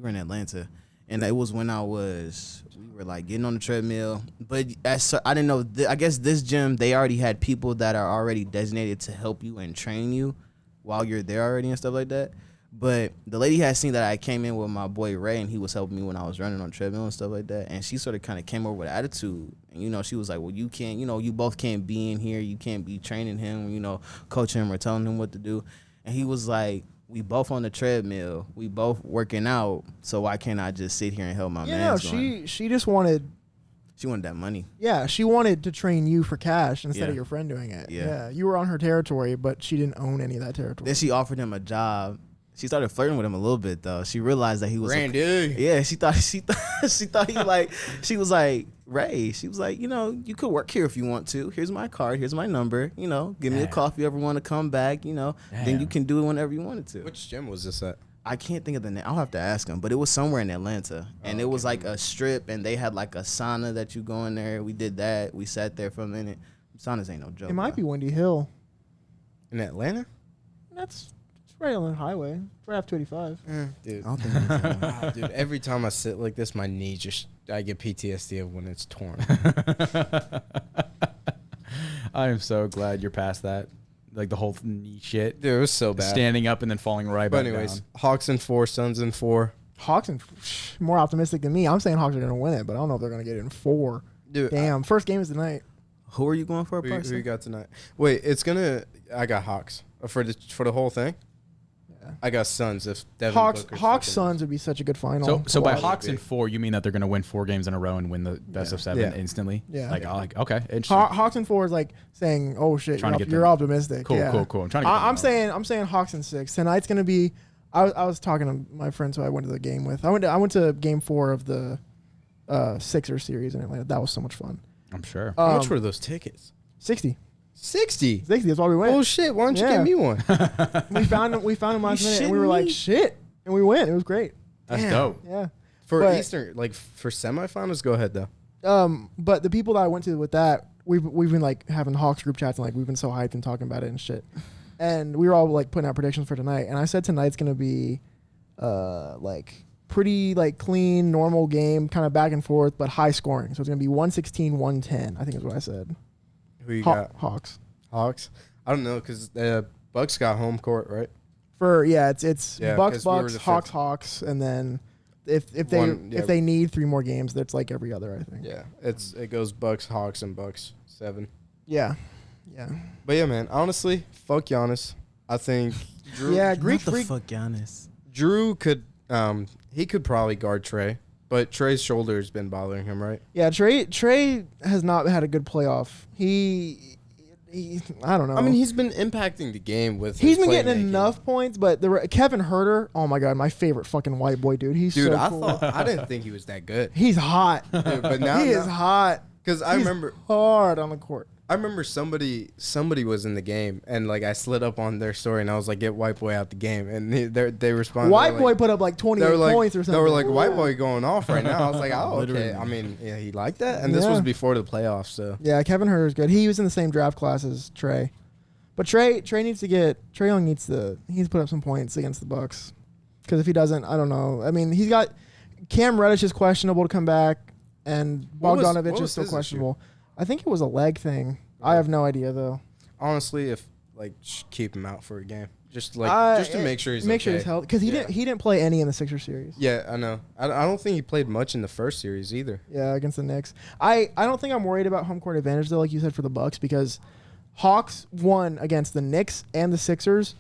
Atlanta, and it was when we were like getting on the treadmill. But I didn't know. I guess this gym, they already had people that are already designated to help you and train you while you're there already and stuff like that. But the lady had seen that I came in with my boy Ray, and he was helping me when I was running on the treadmill and stuff like that. And she sort of kind of came over with attitude. And, you know, she was like, well, you can't, you know, you both can't be in here. You can't be training him, you know, coaching him or telling him what to do. And he was like, we both on the treadmill. We both working out. So why can't I just sit here and help my man? No, she just wanted. She wanted that money. Yeah, she wanted to train you for cash instead Yeah. of your friend doing it. Yeah. You were on her territory, but she didn't own any of that territory. Then she offered him a job. She started flirting with him a little bit though. She realized that he was Randy. yeah, she thought he like, she was like, Ray, she was like, you know, you could work here if you want to. Here's my card, here's my number, you know, give me a call if you ever want to come back, you know. Then you can do it whenever you wanted to. Which gym was this at? I can't think of the name. I'll have to ask him, but it was somewhere in Atlanta. And it was like a strip, and they had like a sauna that you go in there. We did that. We sat there for a minute. Saunas ain't no joke. It might be bro. Windy Hill. In Atlanta? It's right on the highway, right off 285. Dude. I don't think it was Ah, dude, every time I sit like this, my knee I get PTSD of when it's torn. I am so glad you're past that. Like the whole knee shit. Dude, it was so bad. Standing up and then falling right But back anyways, down. Hawks in 4, Suns in 4. Hawks and more optimistic than me. I'm saying Hawks are going to win it, but I don't know if they're going to get it in 4. Dude, Damn, first game is tonight. Who are you going for, who Parsa? you got tonight? Wait, I got Hawks for the whole thing. Yeah. I got Suns if Devin Hawks Booker's Hawks fucking- Suns would be such a good final. So by Watch. Hawks in 4, you mean that they're going to win 4 games in a row and win the best of 7 Yeah. instantly? Yeah. Like okay, interesting. Hawks and 4 is like saying, "Oh shit, Trying to get you're them. optimistic." Cool, yeah. cool. I'm trying to get them I'm saying Hawks and 6. Tonight's gonna be. I was talking to my friends who I went to the game with. I went to game 4 of the Sixers series in Atlanta. That was so much fun. I'm sure. How much were those tickets? 60. 60. 60. That's why we went. Oh shit! Why don't you Yeah. give me one? We found him last minute, and we were shitting like, me? "Shit!" And we went. It was great. That's Damn. dope. Yeah. For But- Eastern, like for semifinals, go ahead though. But the people that I went to with that, we've been like having Hawks group chats and like we've been so hyped and talking about it and shit. And we were all like putting out predictions for tonight. And I said tonight's gonna be, like pretty like clean, normal game, kind of back and forth, but high scoring. So it's gonna be 116-110. I think is what I said. Who you got? Hawks. Hawks. I don't know because the Bucks got home court, right? It's Yeah, Bucks 'cause we were Bucks the Hawks fifth. Hawks, and then if One, yeah. they need 3 more games, that's like every other, I think. Yeah, it goes Bucks, Hawks, and Bucks 7. Yeah. But yeah, man, honestly, fuck Giannis. I think Drew, Yeah, What Greek the Freak. fuck, Giannis? Drew could he could probably guard Trey, but Trey's shoulder has been bothering him, right? Yeah, Trey has not had a good playoff. He I don't know. I mean, he's been impacting the game with. he's his been getting playmaking. enough points, but Kevin Herter, oh my god, my favorite fucking white boy, dude. He's Dude, so cool. I didn't think he was that good. He's hot. Dude, but now He is hot. because I He's remember hard on the court. somebody was in the game and like I slid up on their story and I was like, get white boy out the game, and they responded. White like, boy put up like 28 they were like, points or something. They were like, white boy going off right now. I was like, oh, okay. Literally. I mean, yeah, he liked that, and this Yeah. was before the playoffs, so Yeah, Kevin Herter's good. He was in the same draft class as Trey. But Trey Young needs to put up some points against the Bucks. Because if he doesn't, I don't know. I mean, he's got Cam Reddish is questionable to come back, and What Bogdanovich was is still his questionable. I think it was a leg thing. I have no idea though. honestly, if like keep him out for a game, just to make sure he's healthy, because he didn't play any in the Sixers series. Yeah, I know. I don't think he played much in the first series either. Yeah, against the Knicks. I don't think I'm worried about home court advantage though, like you said for the Bucks, because Hawks won against the Knicks and the Sixers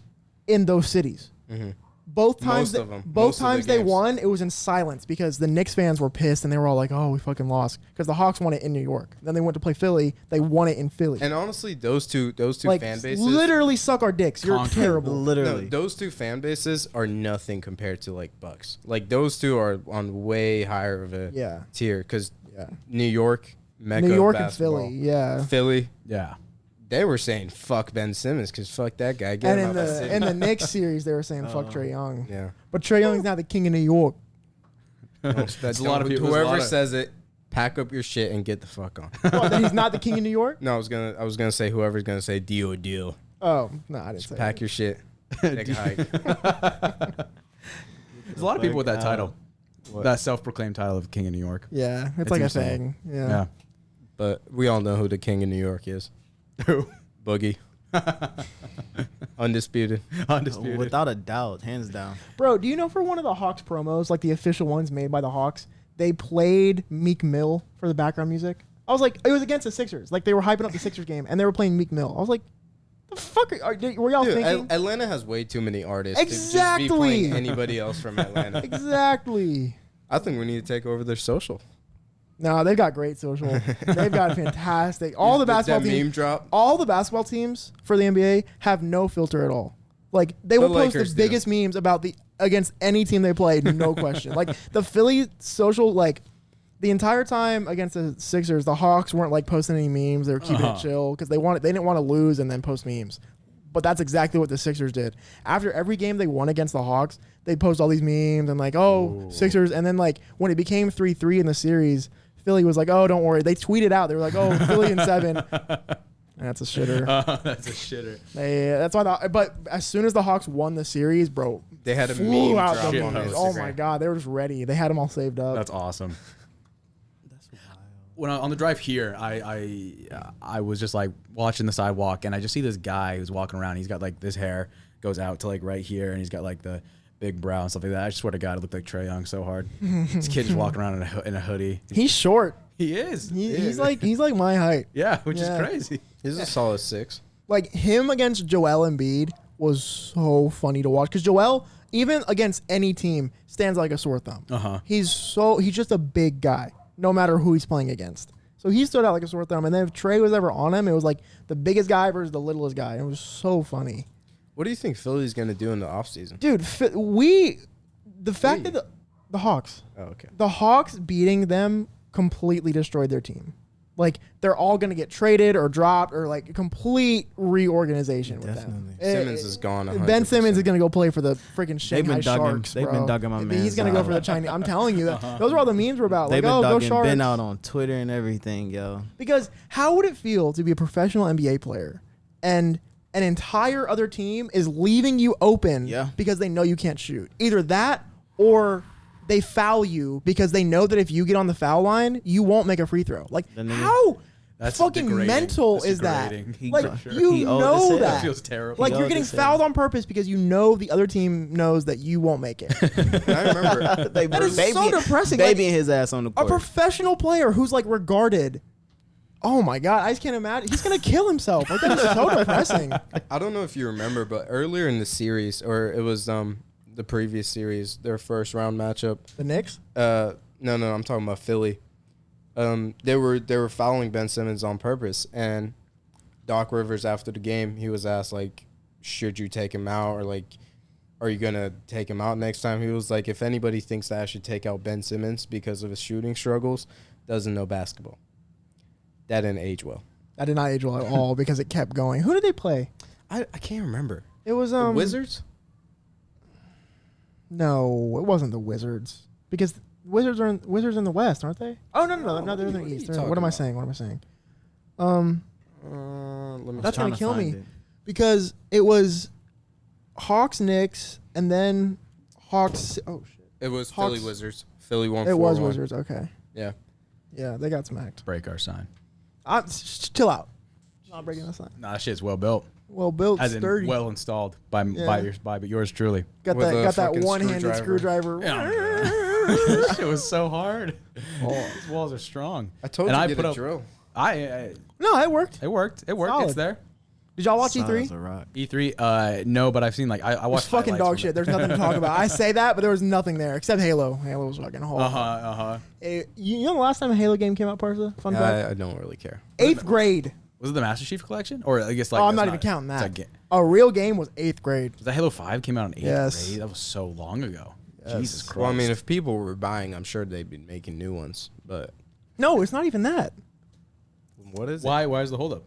in those cities. Mm-hmm. Both times, Most of them. both Most of the times they games. won, it was in silence because the Knicks fans were pissed and they were all like, "Oh, we fucking lost," because the Hawks won it in New York. Then they went to play Philly, they won it in Philly. And honestly, those two like, fan bases literally suck our dicks. You're Conquered. terrible. No, Literally. those two fan bases are nothing compared to like Bucks. Like those two are on way higher of a Yeah, tier because yeah. New York, Mecca, New York and basketball. Philly, yeah. Philly, Yeah. they were saying fuck Ben Simmons because fuck that guy. Get And him in out the city. the Knicks series, they were saying "fuck Trey Young," Yeah. but Trey Young's now the king of New York. There's a lot of people. Whoever says it, pack up your shit and get the fuck on. What, that he's not the king of New York? No, I was gonna say whoever's gonna say deal. Oh no, I didn't say Pack that. your shit. Take a hike. There's a lot of people with that title. That self-proclaimed title of King of New York. Yeah, it's It's like insane. a thing. Yeah. Yeah. But we all know who the king of New York is. Who? Boogie. Undisputed. Undisputed. Without a doubt, hands down. Bro, do you know for one of the Hawks promos, like the official ones made by the Hawks, they played Meek Mill for the background music? I was like, it was against the Sixers. Like they were hyping up the Sixers game, and they were playing Meek Mill. I was like, the fuck were y'all thinking? Atlanta has way too many artists. Exactly. To just be playing anybody else from Atlanta. Exactly. I think we need to take over their social. No, they've got great social. They've got fantastic. All the basketball that teams, meme drop. all the basketball teams for the NBA have no filter at all. Like they will post Lakers the do. biggest memes about against any team they play, no question. Like the Philly social, like the entire time against the Sixers, the Hawks weren't like posting any memes. They were keeping it chill because they didn't want to lose and then post memes. But that's exactly what the Sixers did. After every game they won against the Hawks, they post all these memes and like, Sixers. And then like when it became 3-3 in the series, Philly was like, oh, don't worry. They tweeted out. They were like, oh, Philly in 7. That's a shitter. That's a shitter. That's why. But as soon as the Hawks won the series, bro, They had a flew meme out drop the on memes. Instagram. Oh my god, they were just ready. They had them all saved up. That's awesome. That's wild. When on the drive here, I was just like watching the sidewalk, and I just see this guy who's walking around. He's got like this hair goes out to like right here, and he's got like the big brow and stuff like that. I swear to God, it looked like Trae Young so hard. This kid just walking around in a hoodie. He's short. He is. He's like my height. Yeah, which Yeah. is crazy. He's a solid 6. Like him against Joel Embiid was so funny to watch because Joel, even against any team, stands like a sore thumb. He's just a big guy, no matter who he's playing against. So he stood out like a sore thumb. And then if Trae was ever on him, it was like the biggest guy versus the littlest guy. It was so funny. What do you think Philly's going to do in the offseason? Dude, the fact that the Hawks, Oh, okay. the Hawks beating them completely destroyed their team. Like they're all going to get traded or dropped or like a complete reorganization with them. Definitely. Simmons is gone. Ben 100%. Simmons is going to go play for the freaking Shanghai Sharks. They've bro. been dugging my man. He's going to go for the Chinese. I'm telling you that. Those are all the memes were about. They've Like, been go dugging Sharks. Ben out on Twitter and everything, yo. Because how would it feel to be a professional NBA player and an entire other team is leaving you open because they know you can't shoot? Either that or they foul you because they know that if you get on the foul line, you won't make a free throw. Like, how That's fucking degrading. mental That's is that? degrading. Like, For sure. you He owed know us it. that. That feels terrible. Like, He you're owed getting us it. fouled on purpose because you know the other team knows that you won't make it. And I remember That is so depressing. Like, Babying his ass on the a court. professional player who's like regarded. Oh my god, I just can't imagine. He's gonna kill himself. Like, that is so depressing. I don't know if you remember, but earlier in the series, or it was the previous series, their first round matchup. The Knicks. No, I'm talking about Philly. They were fouling Ben Simmons on purpose, and Doc Rivers after the game, he was asked like, should you take him out, or like, are you gonna take him out next time? He was like, if anybody thinks that I should take out Ben Simmons because of his shooting struggles, doesn't know basketball. That didn't age well. That did not age well at all because it kept going. Who did they play? I can't remember. It was The Wizards? No, it wasn't the Wizards because Wizards are in the West, aren't they? Oh no, they're in the East. talking What am I about? saying? Let me That's see. gonna Trying to kill find me it. because it was Hawks, Knicks, and then Hawks. Oh shit! It was Hawks- Philly Wizards. Philly won 4-1. It was Wizards. Okay. Yeah. Yeah, they got smacked. Break our sign. Chill out. Not breaking the sign. Nah, that shit's well built. Well built, As in sturdy. well installed by yours truly. got with that a got that fucking one-handed screwdriver. It was so hard. These walls are strong. I told And you I to put get a up- drill. No, it worked. It worked. Solid. It's there. Did y'all watch Solid as E3? a rock. E3, no, but I've seen like I It was watched fucking highlights dog from shit. it. There's nothing to talk about. I say that, but there was nothing there except Halo. Halo was fucking horrible. You know the last time a Halo game came out, Parsa? Fun fact. I don't really care. 8th grade. Was it the Master Chief Collection, or I guess like? Oh, I'm that's not even counting it's that. like- A real game was 8th grade. Was that Halo 5 came out in 8th Yes. grade? That was so long ago. Jesus Christ. Well, I mean, if people were buying, I'm sure they'd be making new ones. But No, it's not even that. what is it? why is the holdup?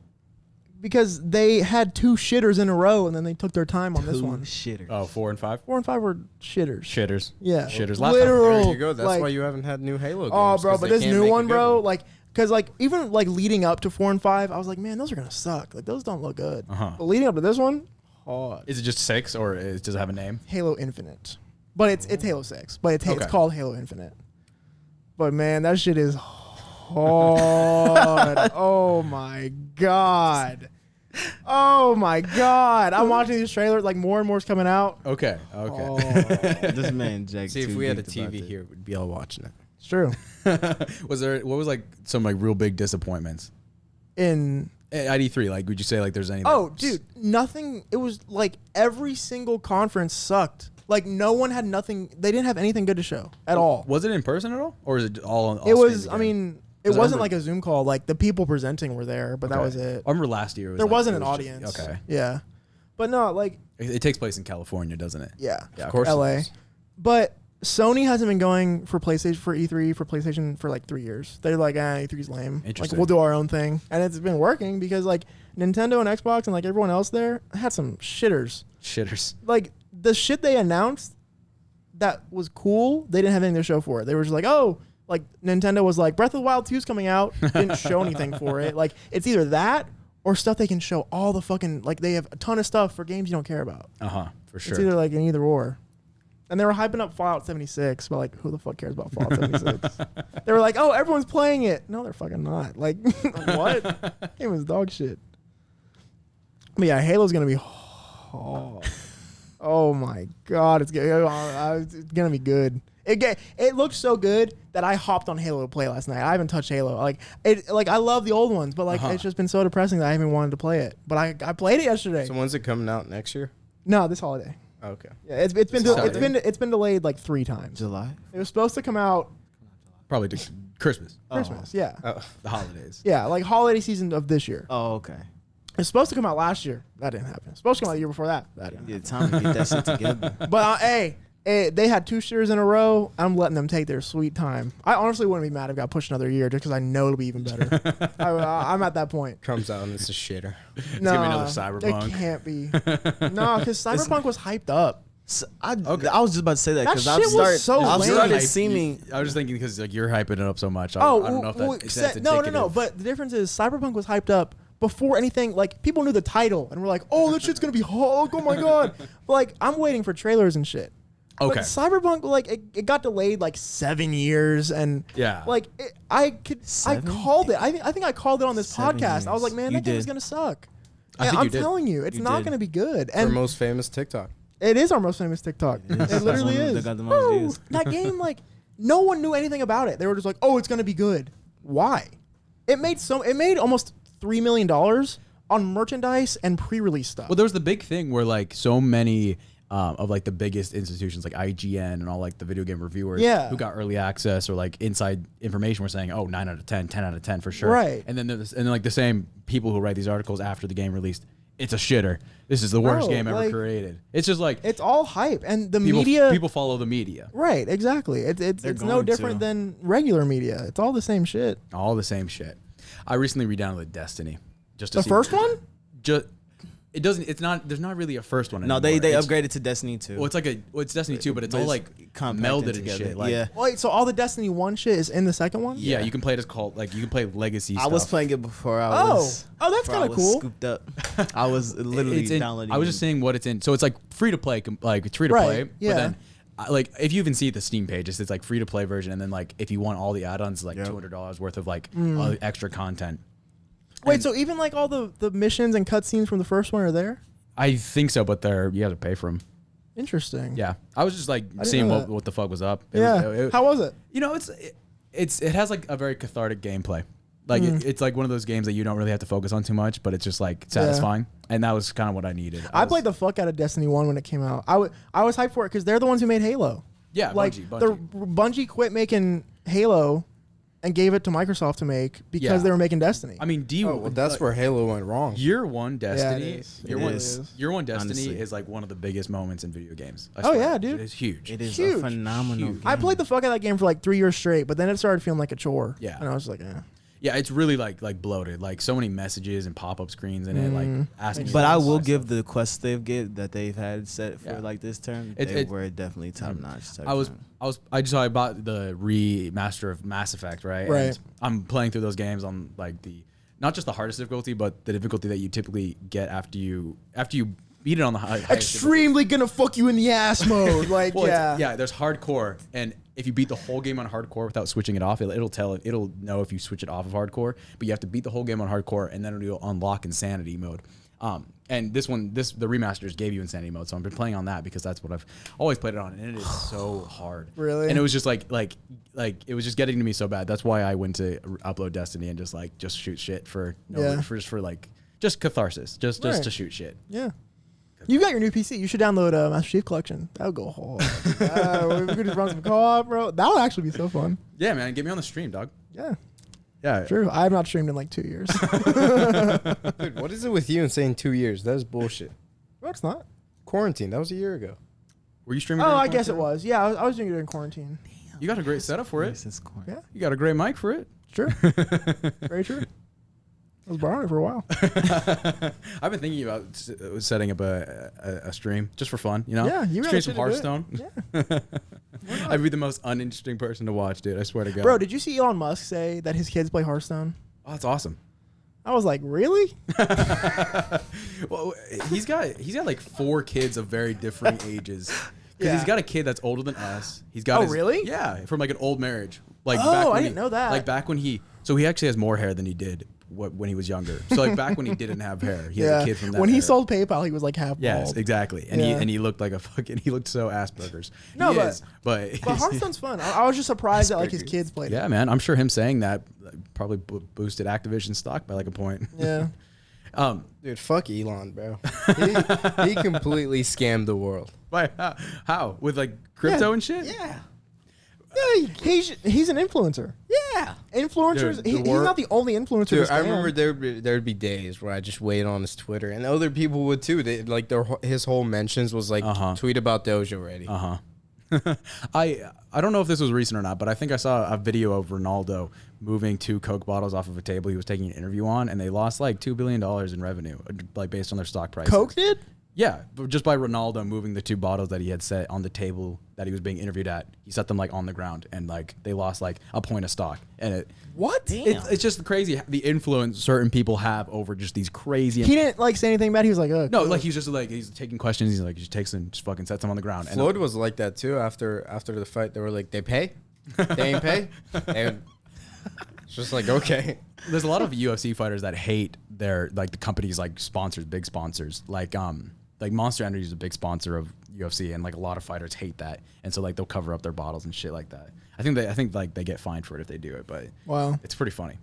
Because they had 2 shitters in a row, and then they took their time on this Two one. shitters. Oh, 4 and 5. 4 and 5 were shitters. Shitters. Yeah. Shitters. Last Literal. There you go. That's like, why you haven't had new Halo games. Oh, bro, 'cause but they this can't new make a one, good bro, like, because, like, even, like, leading up to 4 and 5, I was like, man, those are going to suck. Like, those don't look good. Uh-huh. But leading up to this one, hard. Is it just 6, or does it have a name? Halo Infinite. but it's Halo 6, but it's Okay. called Halo Infinite. But man, that shit is hard. Oh my god. Oh my god. I'm watching these trailers, like more and more's coming out. Okay. Oh, This man, Jake. See, if too we had a geeked about TV it. here, we'd be all watching it. it's true. What was like some like real big disappointments In at E3? Like, would you say like there's any? Oh, dude, nothing. It was like every single conference sucked. Like no one had nothing. They didn't have anything good to show at all. Was it in person at all, or is it all? It was. screens I again? mean, it 'Cause I wasn't remember- like a Zoom call. Like the people presenting were there, but that Okay. was it. I remember last year. There wasn't it an was audience. okay. Yeah, but no, like It takes place in California, doesn't it? yeah, Yeah, Of course, it LA. is. But Sony hasn't been going for PlayStation for E3 for PlayStation for like 3 years. They're like, E3's lame. Like Interesting. we'll do our own thing, and it's been working because like Nintendo and Xbox and like everyone else there had some shitters. Shitters. Like the shit they announced that was cool, they didn't have anything to show for it. They were just like, oh, like Nintendo was like, Breath of the Wild 2 is coming out. Didn't show anything for it. Like it's either that or stuff they can show all the fucking, like they have a ton of stuff for games you don't care about. For sure. It's either like an either or. And they were hyping up Fallout 76, but like, who the fuck cares about Fallout 76? They were like, oh, everyone's playing it. No, they're fucking not. Like, what? Game was dog shit. But yeah, Halo's gonna be. Oh my god, it's gonna be good. It looked so good that I hopped on Halo to play last night. I haven't touched Halo. Like I love the old ones, but like it's just been so depressing that I haven't wanted to play it. But I played it yesterday. So when's it coming out next year? No, this holiday. Okay. Yeah, it's been holiday? it's been delayed like 3 times. July. It was supposed to come out Probably to Christmas, Christmas. Yeah. Oh, the holidays. Yeah, like holiday season of this year. Oh, okay. It's supposed to come out last year. That didn't happen. It's supposed to come out the year before that. That didn't Yeah, time to get that shit together. happen. But hey, they had 2 shitters in a row. I'm letting them take their sweet time. I honestly wouldn't be mad if it got pushed another year just because I know it'll be even better. I'm at that point. comes out and it's a shitter. No, gonna be another Cyberpunk. It can't be. No, because Cyberpunk was hyped up. So I was just about to say that That because shit was so I've lame. started Like, seeing. I was just thinking because like you're hyping it up so much. I Oh, don't know if well, that's no. indicative. But the difference is Cyberpunk was hyped up before anything. Like people knew the title and were like, "Oh, that shit's gonna be Hulk! Oh my god!" But like I'm waiting for trailers and shit. Okay. But Cyberpunk, like it got delayed like 7 years, and Yeah. like I 7? called it. I think I called it on this 7 podcast. I was like, years. man, You that game is did. gonna suck. I think I'm you did. telling you, it's You not did. gonna be good. Our And most famous TikTok. it is our most famous TikTok. It is. It literally That's one is. that got the most Woo! views. That game, like, no one knew anything about it. They were just like, "Oh, it's gonna be good." Why? It made almost $3 million on merchandise and pre-release stuff. Well, there was the big thing where like so many of like the biggest institutions like IGN and all like the video game reviewers Yeah. who got early access or like inside information were saying, oh, 9 out of 10, 10 out of 10 for sure. Right. And then like the same people who write these articles after the game released, it's a shitter. This is the worst Bro, game ever like- created. It's just like it's all hype, and the people, media. people follow the media. Right, exactly. It's They're no going different to. than regular media. It's all the same shit. All the same shit. I recently re-downloaded Destiny. Just to The see- first one? Just it doesn't. It's not. There's not really a first one. No, anymore. they It's- upgraded to Destiny 2. Well, it's Destiny 2, but it's all like compacted melded and together. shit. Like, yeah. Wait, so all the Destiny 1 shit is in the second one? yeah, you can play it as called like you can play legacy. I was stuff. playing it before I Oh. was. Oh, that's before I kinda was cool. Scooped up. I was literally It's in- downloading. I was just saying what it's in. So it's like free to play, like it's free to Right, play. yeah. But then, like if you even see the Steam page, it's like free to play version, and then like if you want all the add-ons, it's like Yep. $200 worth of like extra content. Wait, so even like all the missions and cutscenes from the first one are there? I think so, but you have to pay for them. Interesting. Yeah, I was just like didn't seeing know what, that. what the fuck was up. It Yeah. was- How was it? You know, it has like a very cathartic gameplay. Like it's like one of those games that you don't really have to focus on too much, but it's just like satisfying. And that was kind of what I needed. I played the fuck out of Destiny 1 when it came out. I was hyped for it because they're the ones who made Halo. yeah, Like Bungie quit making Halo and gave it to Microsoft to make because Yeah. they were making Destiny. I mean, do you? Oh, well, that's where Halo went wrong. Year one Destiny. it is. Year It one. is. Year one Destiny Honestly. is like one of the biggest moments in video games. I Oh, swear. yeah, dude. It's huge. it is huge. a phenomenal game. I played the fuck out of that game for like 3 years straight, but then it started feeling like a chore. Yeah. And I was like, eh. Yeah, it's really like bloated. Like so many messages and pop up screens in it. Like asking. you But to I buy will stuff. give the quests they've had set for Yeah. like this term. It- They it- were definitely top notch. I bought the remaster of Mass Effect, right? Right. And I'm playing through those games on like not just the hardest difficulty, but the difficulty that you typically get after you beat it on the highest Extremely gonna fuck you in the ass mode. Like, well, yeah. yeah, there's hardcore, and if you beat the whole game on hardcore without switching it off, it'll know if you switch it off of hardcore. But you have to beat the whole game on hardcore, and then it'll unlock insanity mode. And the remasters gave you insanity mode, so I've been playing on that because that's what I've always played it on, and it is so hard. Really? And it was just like it was just getting to me so bad. That's why I went to upload Destiny and just shoot shit for just catharsis, just to shoot shit. Yeah. You got your new PC. You should download Master Chief Collection. That would go hard. We could just run some co-op, bro. That would actually be so fun. Yeah, man. Get me on the stream, dog. Yeah. Yeah. True. I have not streamed in like 2 years. Dude, what is it with you and saying 2 years? That is bullshit. No, it's not. Quarantine. That was a year ago. Were you streaming? Oh, I guess it was. Yeah, I was doing it in quarantine. You got a great setup for it. Yeah, You got a great mic for it. true. Very true. I was borrowing it for a while. I've been thinking about setting up a stream just for fun, you know? Yeah, you stream really some should do it. Hearthstone. Yeah. I'd be the most uninteresting person to watch, dude. I swear to God. Bro, did you see Elon Musk say that his kids play Hearthstone? Oh, that's awesome. I was like, really? Well, he's got like 4 kids of very differing ages. Because he's got a kid that's older than us. He's got really? Yeah, from like an old marriage. Like I didn't know that. Like back when he actually has more hair than he did when he was younger. So like back when he didn't have hair, he has a kid from that. When he era. sold PayPal, he was like half bald. Yes, exactly. And he looked like he looked so Asperger's. No, but But Hearthstone's fun. I was just surprised that like his kids played it. yeah, man. I'm sure him saying that probably boosted Activision stock by like a point. Yeah. Dude, fuck Elon, bro. He completely scammed the world. Why? How? With like crypto and shit? Yeah. Yeah, he's an influencer. Yeah. Influencers, Dude, he's not the only influencer. Dude, to I scam. remember there'd be days where I just wait on his Twitter, and other people would too. They, like his whole mentions was like tweet about Doge already. I don't know if this was recent or not, but I think I saw a video of Ronaldo moving 2 Coke bottles off of a table he was taking an interview on, and they lost like $2 billion in revenue, like based on their stock price. Coke did? Yeah, but just by Ronaldo moving the 2 bottles that he had set on the table that he was being interviewed at, he set them like on the ground, and like they lost like a point of stock. And it's just crazy the influence certain people have over just these crazy. He didn't like say anything bad. He was like, oh, no, cool. like he's just like he's taking questions. He's like he just takes them, just fucking sets them on the ground. Floyd was like that too. After the fight, they were like, they pay, they ain't pay. It's just like, okay. There's a lot of UFC fighters that hate their like the company's like sponsors, big sponsors. Like Monster Energy is a big sponsor of UFC, and like a lot of fighters hate that, and so like they'll cover up their bottles and shit like that. I think like they get fined for it if they do it, but wow, it's pretty funny.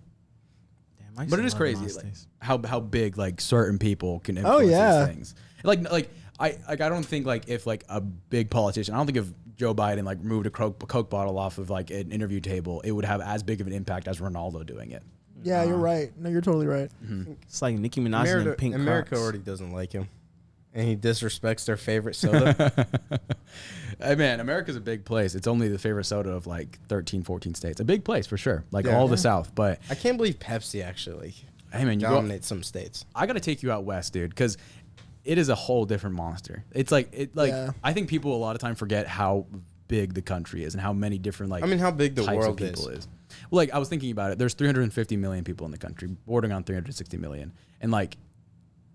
Damn, But it is crazy like, how big like certain people can influence these things. Like I don't think like if like a big politician, I don't think if Joe Biden like moved a Coke bottle off of like an interview table, it would have as big of an impact as Ronaldo doing it. Yeah, you're right. No, you're totally right. Mm-hmm. It's like Nicki Minaj and Pink America Crocs. already doesn't like him, and he disrespects their favorite soda. Hey man, America's a big place. It's only the favorite soda of like 13, 14 states. A big place for sure. Like Yeah. all the South. But I can't believe Pepsi actually hey man, dominates some states. I gotta take you out west, dude, because it is a whole different monster. It's like Yeah. I think people a lot of time forget how big the country is and how many different like I mean, how big the types of world people is. Well, like I was thinking about it. There's 350 million people in the country, bordering on 360 million, and like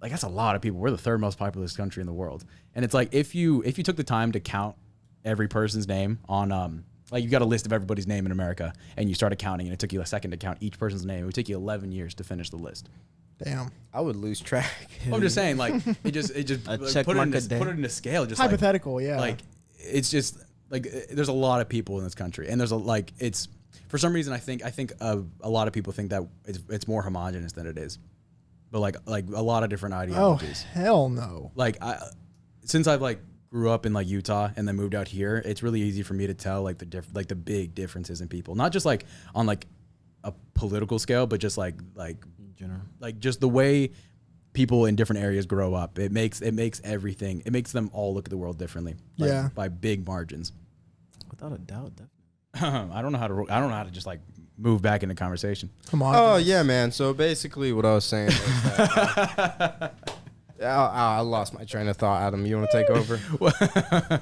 that's a lot of people. We're the 3rd most populous country in the world, and it's like if you took the time to count every person's name on like you got a list of everybody's name in America, and you started counting, and it took you a second to count each person's name. It would take you 11 years to finish the list. Damn. I would lose track. I'm just saying, like it just A like, check put mark it a in day. put it in a scale. Just Hypothetical, yeah. Like it's just like there's a lot of people in this country, and there's a like it's for some reason I think a lot of people think that it's more homogenous than it is, but like a lot of different Oh ideologies. hell no. Like since I've like grew up in like Utah and then moved out here, it's really easy for me to tell like the big differences in people, not just like on like a political scale, but just like In general. like just the way people in different areas grow up. It makes everything. It makes them all look at the world differently. Like, Yeah. by big margins. Without a doubt, definitely. I don't know how to just like move back into conversation. Come on. Oh yeah, man. So basically, what I was saying was that I lost my train of thought. Adam, you want to take over?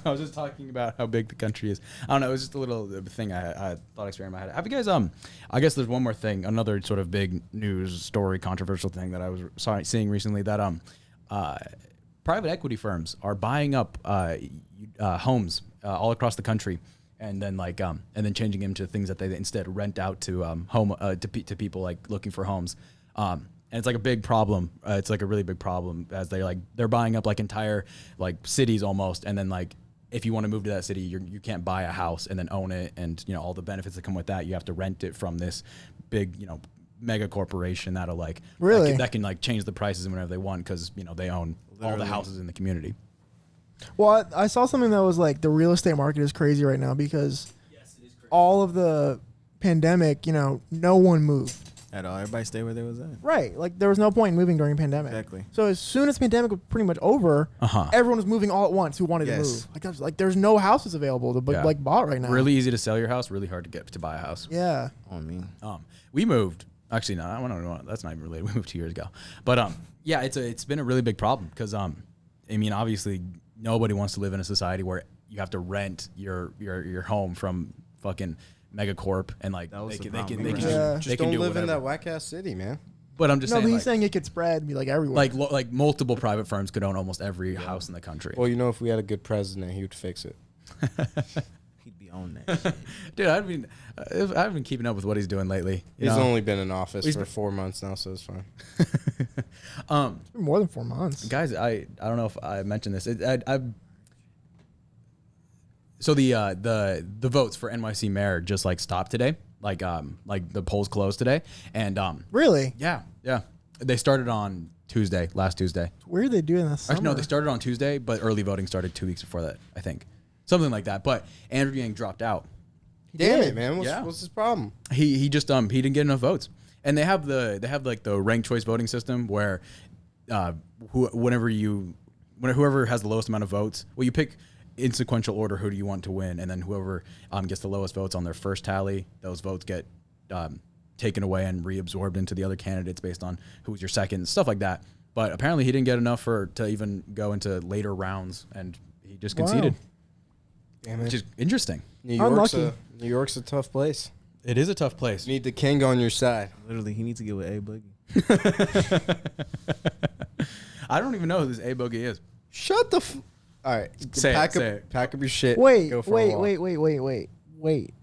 I was just talking about how big the country is. I don't know. It was just a little thing I thought experiment in my head. Have you guys? I guess there's one more thing, another sort of big news story, controversial thing that I was seeing recently. That private equity firms are buying up homes all across the country, and then changing them to things that they instead rent out to to people like looking for homes. And it's like a big problem. It's like a really big problem as they're buying up like entire like cities almost, and then like if you want to move to that city, you can't buy a house and then own it, and you know all the benefits that come with that. You have to rent it from this big mega corporation that'll really that can like change the prices whenever they want because they own all the houses in the community. Well, I saw something that was like the real estate market is crazy right now because all of the pandemic, no one moved. At all. Everybody stayed where they was at. Right. Like there was no point in moving during pandemic. Exactly. So as soon as the pandemic was pretty much over, everyone was moving all at once who wanted to move. Like there's no houses available to bought right now. Really easy to sell your house, really hard to get to buy a house. Yeah. We moved. Actually, no, I don't know. That's not even related. We moved 2 years ago. But yeah, it's been a really big problem because I mean, obviously nobody wants to live in a society where you have to rent your home from fucking megacorp and like they can just don't live in that whack ass city, man. But I'm just saying, but he's saying it could spread and be like everywhere. Like multiple private firms could own almost every house in the country. Well, if we had a good president, he would fix it. He'd be on that shit. Dude, I've been keeping up with what he's doing lately. He's only been in office for 4 months now, so it's fine. It's been more than 4 months. Guys, I don't know if I mentioned this. So the votes for NYC mayor just like stopped today. Like the polls closed today. And really? Yeah. They started on last Tuesday. Where are they doing this? Actually, no, they started on Tuesday, but early voting started 2 weeks before that, I think. Something like that. But Andrew Yang dropped out. Damn it, man. What's his problem? He just he didn't get enough votes. And they have like the ranked choice voting system where whoever has the lowest amount of votes, well, you pick in sequential order who do you want to win, and then whoever gets the lowest votes on their first tally, those votes get taken away and reabsorbed into the other candidates based on who's your second, stuff like that. But apparently he didn't get enough to even go into later rounds, and he just conceded. Damn it. Which is interesting. New York's a tough place. It is a tough place. You need the king on your side. Literally, he needs to get with A Boogie. I don't even know who this A Boogie is. Shut the all right. Pack up your shit. Wait. Go for a walk. Wait.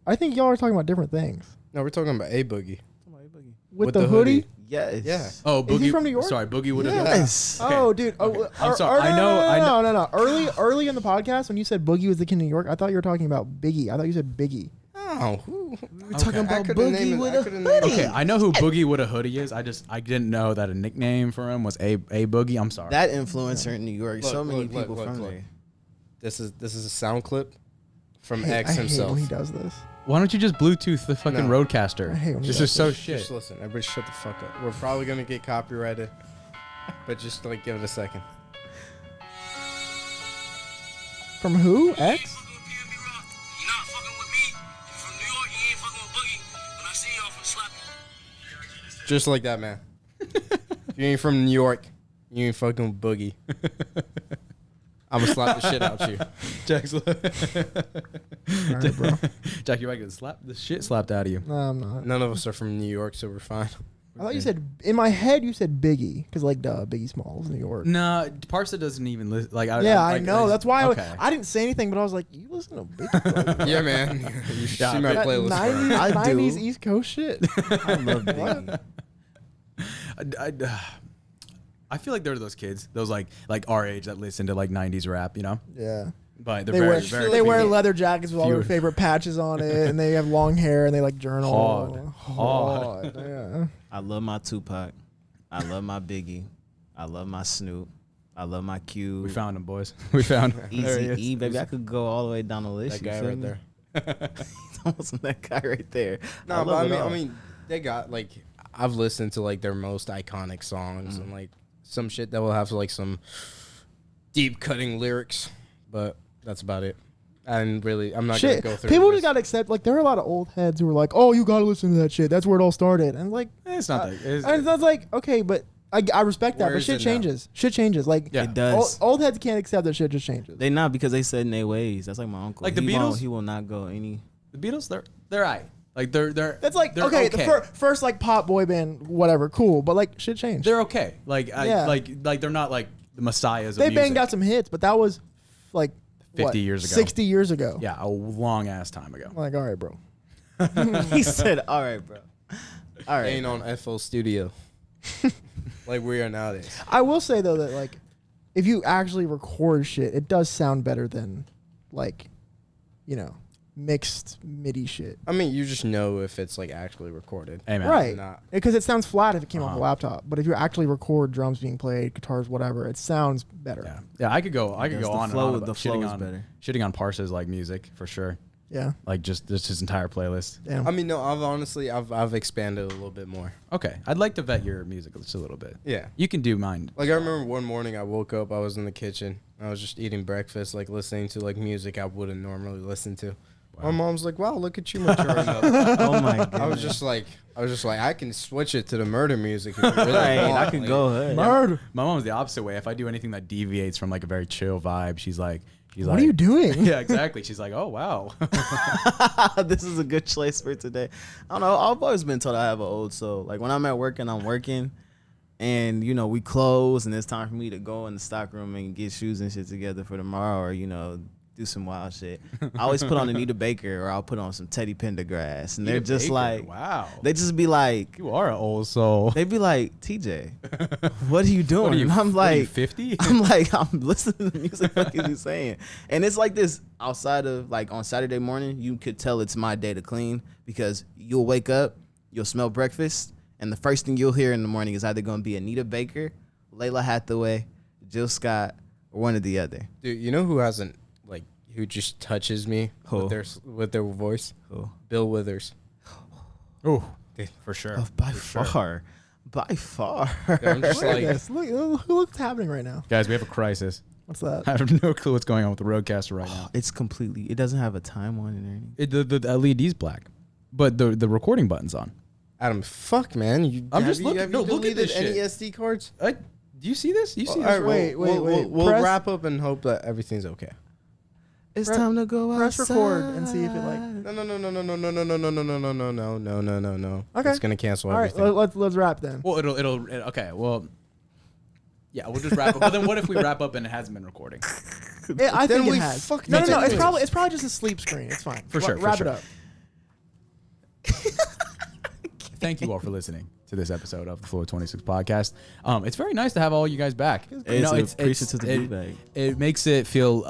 I think y'all are talking about different things. No, we're talking about A Boogie. With the hoodie? Yes. Yeah. Oh, Boogie. Is he from New York? Sorry, Boogie would have. Yes. Okay. Oh, dude. Okay. I'm sorry. No. Early in the podcast, when you said Boogie was the king of New York, I thought you were talking about Biggie. I thought you said Biggie. Oh, we're talking about Boogie with a hoodie. Okay, I know who Boogie with a hoodie is. I didn't know that a nickname for him was a Boogie. I'm sorry. That influencer in New York. Look, so many look, people look, from look. there. This is a sound clip from I X hate himself. when he does this. Why don't you just Bluetooth the fucking No. Roadcaster? I hate when he This does is so this. shit. Just listen. Everybody shut the fuck up. We're probably going to get copyrighted, but just give it a second. From who? X? Just like that, man. If you ain't from New York, you ain't fucking with Boogie. I'm going to slap the shit out you. Jack's All right, bro. Jack, you might get the shit slapped out of you. No, I'm not. None of us are from New York, so we're fine. I thought you said, in my head, you said Biggie. Because, Biggie Smalls, New York. Nah, Parsa doesn't even listen. I know. That's why okay. I didn't say anything, but I was like, you listen to Biggie? Bro? Yeah, man. You should see my That playlist. 90s, I do. 90s East Coast shit. I love Biggie. I feel like there are those kids, those like our age that listen to 90s rap, Yeah. But They they're wear very leather jackets with all their few. favorite patches on it, and they have long hair, and they journal. Hard. Yeah. I love my Tupac. I love my Biggie. I love my Snoop. I love my Q. We found him, boys. We found him. There he is. Easy E, baby. I could go all the way down the list. That guy right there. Almost that guy right there. No, but love it all. I mean, they got I've listened to their most iconic songs and some shit that will have some deep cutting lyrics, but that's about it. And really, I'm not gonna Shit. go through. People this. just gotta accept. There are a lot of old heads who are like, "Oh, you gotta listen to that shit. That's where it all started." And It's not that. and that's okay, but I respect that. Where But is shit it now? changes. Shit changes. Yeah. It does. Old heads can't accept that shit just changes. They not because they said in their ways. That's like my uncle. Like the He Beatles? he will not go any. The Beatles, they're aight. They're That's they're okay. The first pop boy band, whatever, cool. But shit changed. They're okay. Yeah. They're not the messiahs. They of music. banged out some hits, but that was like 50 years ago. 60 years ago. Yeah, a long ass time ago. I'm like, all right, bro. He said, "All right, bro. All right." Ain't on FL Studio like we are nowadays. I will say though that like, if you actually record shit, it does sound better than like, you know, mixed MIDI shit. I mean, you just know if it's like actually recorded. Amen. Right. Not. Because it sounds flat if it came off Uh-huh. a laptop. But if you actually record drums being played, guitars, whatever, it sounds better. Yeah, yeah. I could go on The and on flow about is shitting better. on Parsa's like music for sure. Yeah. Like just his entire playlist. Damn. I mean, no. I've expanded a little bit more. Okay, I'd like to vet your music just a little bit. Yeah. You can do mine. Like I remember one morning I woke up, I was in the kitchen, I was just eating breakfast, like listening to like music I wouldn't normally listen to. My mom's like, "Wow, look at you maturing up." Oh my god. I was just like, I can switch it to the murder music. If you really Right, want. I can Like, go ahead. Murder. My mom's the opposite way. If I do anything that deviates from like a very chill vibe, she's like, What are you doing? Yeah, exactly. She's like, oh wow. This is a good choice for today. I don't know. I've always been told I have an old soul. Like when I'm at work and I'm working, and you know we close, and it's time for me to go in the stock room and get shoes and shit together for tomorrow, or you know do some wild shit. I always put on Anita Baker, or I'll put on some Teddy Pendergrass, and they're Anita just Baker, like, wow. they just be like, You are an old soul. they be like, TJ, what are you doing? What are you, And I'm what are you, like, 50? I'm like, I'm listening to the music like he's saying. And it's like this outside of like on Saturday morning, you could tell it's my day to clean because you'll wake up, you'll smell breakfast, and the first thing you'll hear in the morning is either going to be Anita Baker, Layla Hathaway, Jill Scott, or one or the other. dude, you know who hasn't like who just touches me Who? with their voice? Oh, Bill Withers. Oh, for sure. by For sure. far. By far. Dude, I'm just Look at like, this. Look what's happening right now. Guys, we have a crisis. What's that? I have no clue what's going on with the Roadcaster right now. It's completely, it doesn't have a time on it or anything. The LED's black, but the recording button's on. Adam, fuck, man. I'm just looking- Have no, you look at deleted this any shit. SD cards? Do you see this? You see All this? right, wait, wait. We'll Press- wrap up and hope that everything's okay. It's Press- time to go Press outside. record and see if it like. No. Okay. It's gonna cancel All right, everything. let's wrap then. Well, okay. Well, yeah, we'll just wrap up. But then what if we wrap up and it hasn't been recording? I Then think we it has. fucking No. It's anyways. probably just a sleep screen. It's fine. For sure, for Wrap sure. it up. Thank you all for listening to this episode of the Floor 26 podcast. It's very nice to have all you guys back. Appreciative to the blue bag. It makes it feel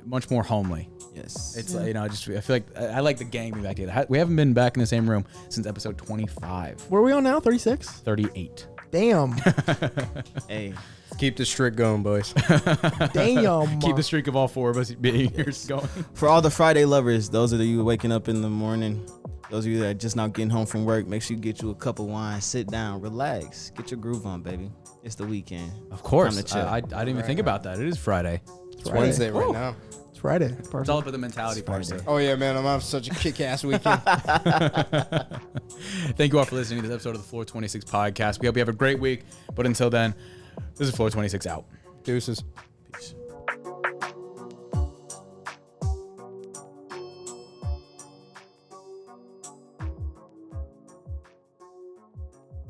much more homely. Yes. It's like, I feel like I like the gang being back together. We haven't been back in the same room since episode 25, Where are we on now? 36. 38. Damn. Hey. Keep the streak going, boys. Damn. Keep the streak of all four of us being here going. For all the Friday lovers, those of you waking up in the morning, those of you that are just now getting home from work, make sure you get you a cup of wine, sit down, relax, get your groove on, baby. It's the weekend. Of course. Time to chill. I didn't even think about that. It is Friday. It's Wednesday right Woo. now. It's Friday. It's all about the mentality, Parsa. Oh yeah, man. I'm having such a kick-ass weekend. Thank you all for listening to this episode of the Floor 26 podcast. We hope you have a great week. But until then, this is Floor 26 out. Deuces. Peace.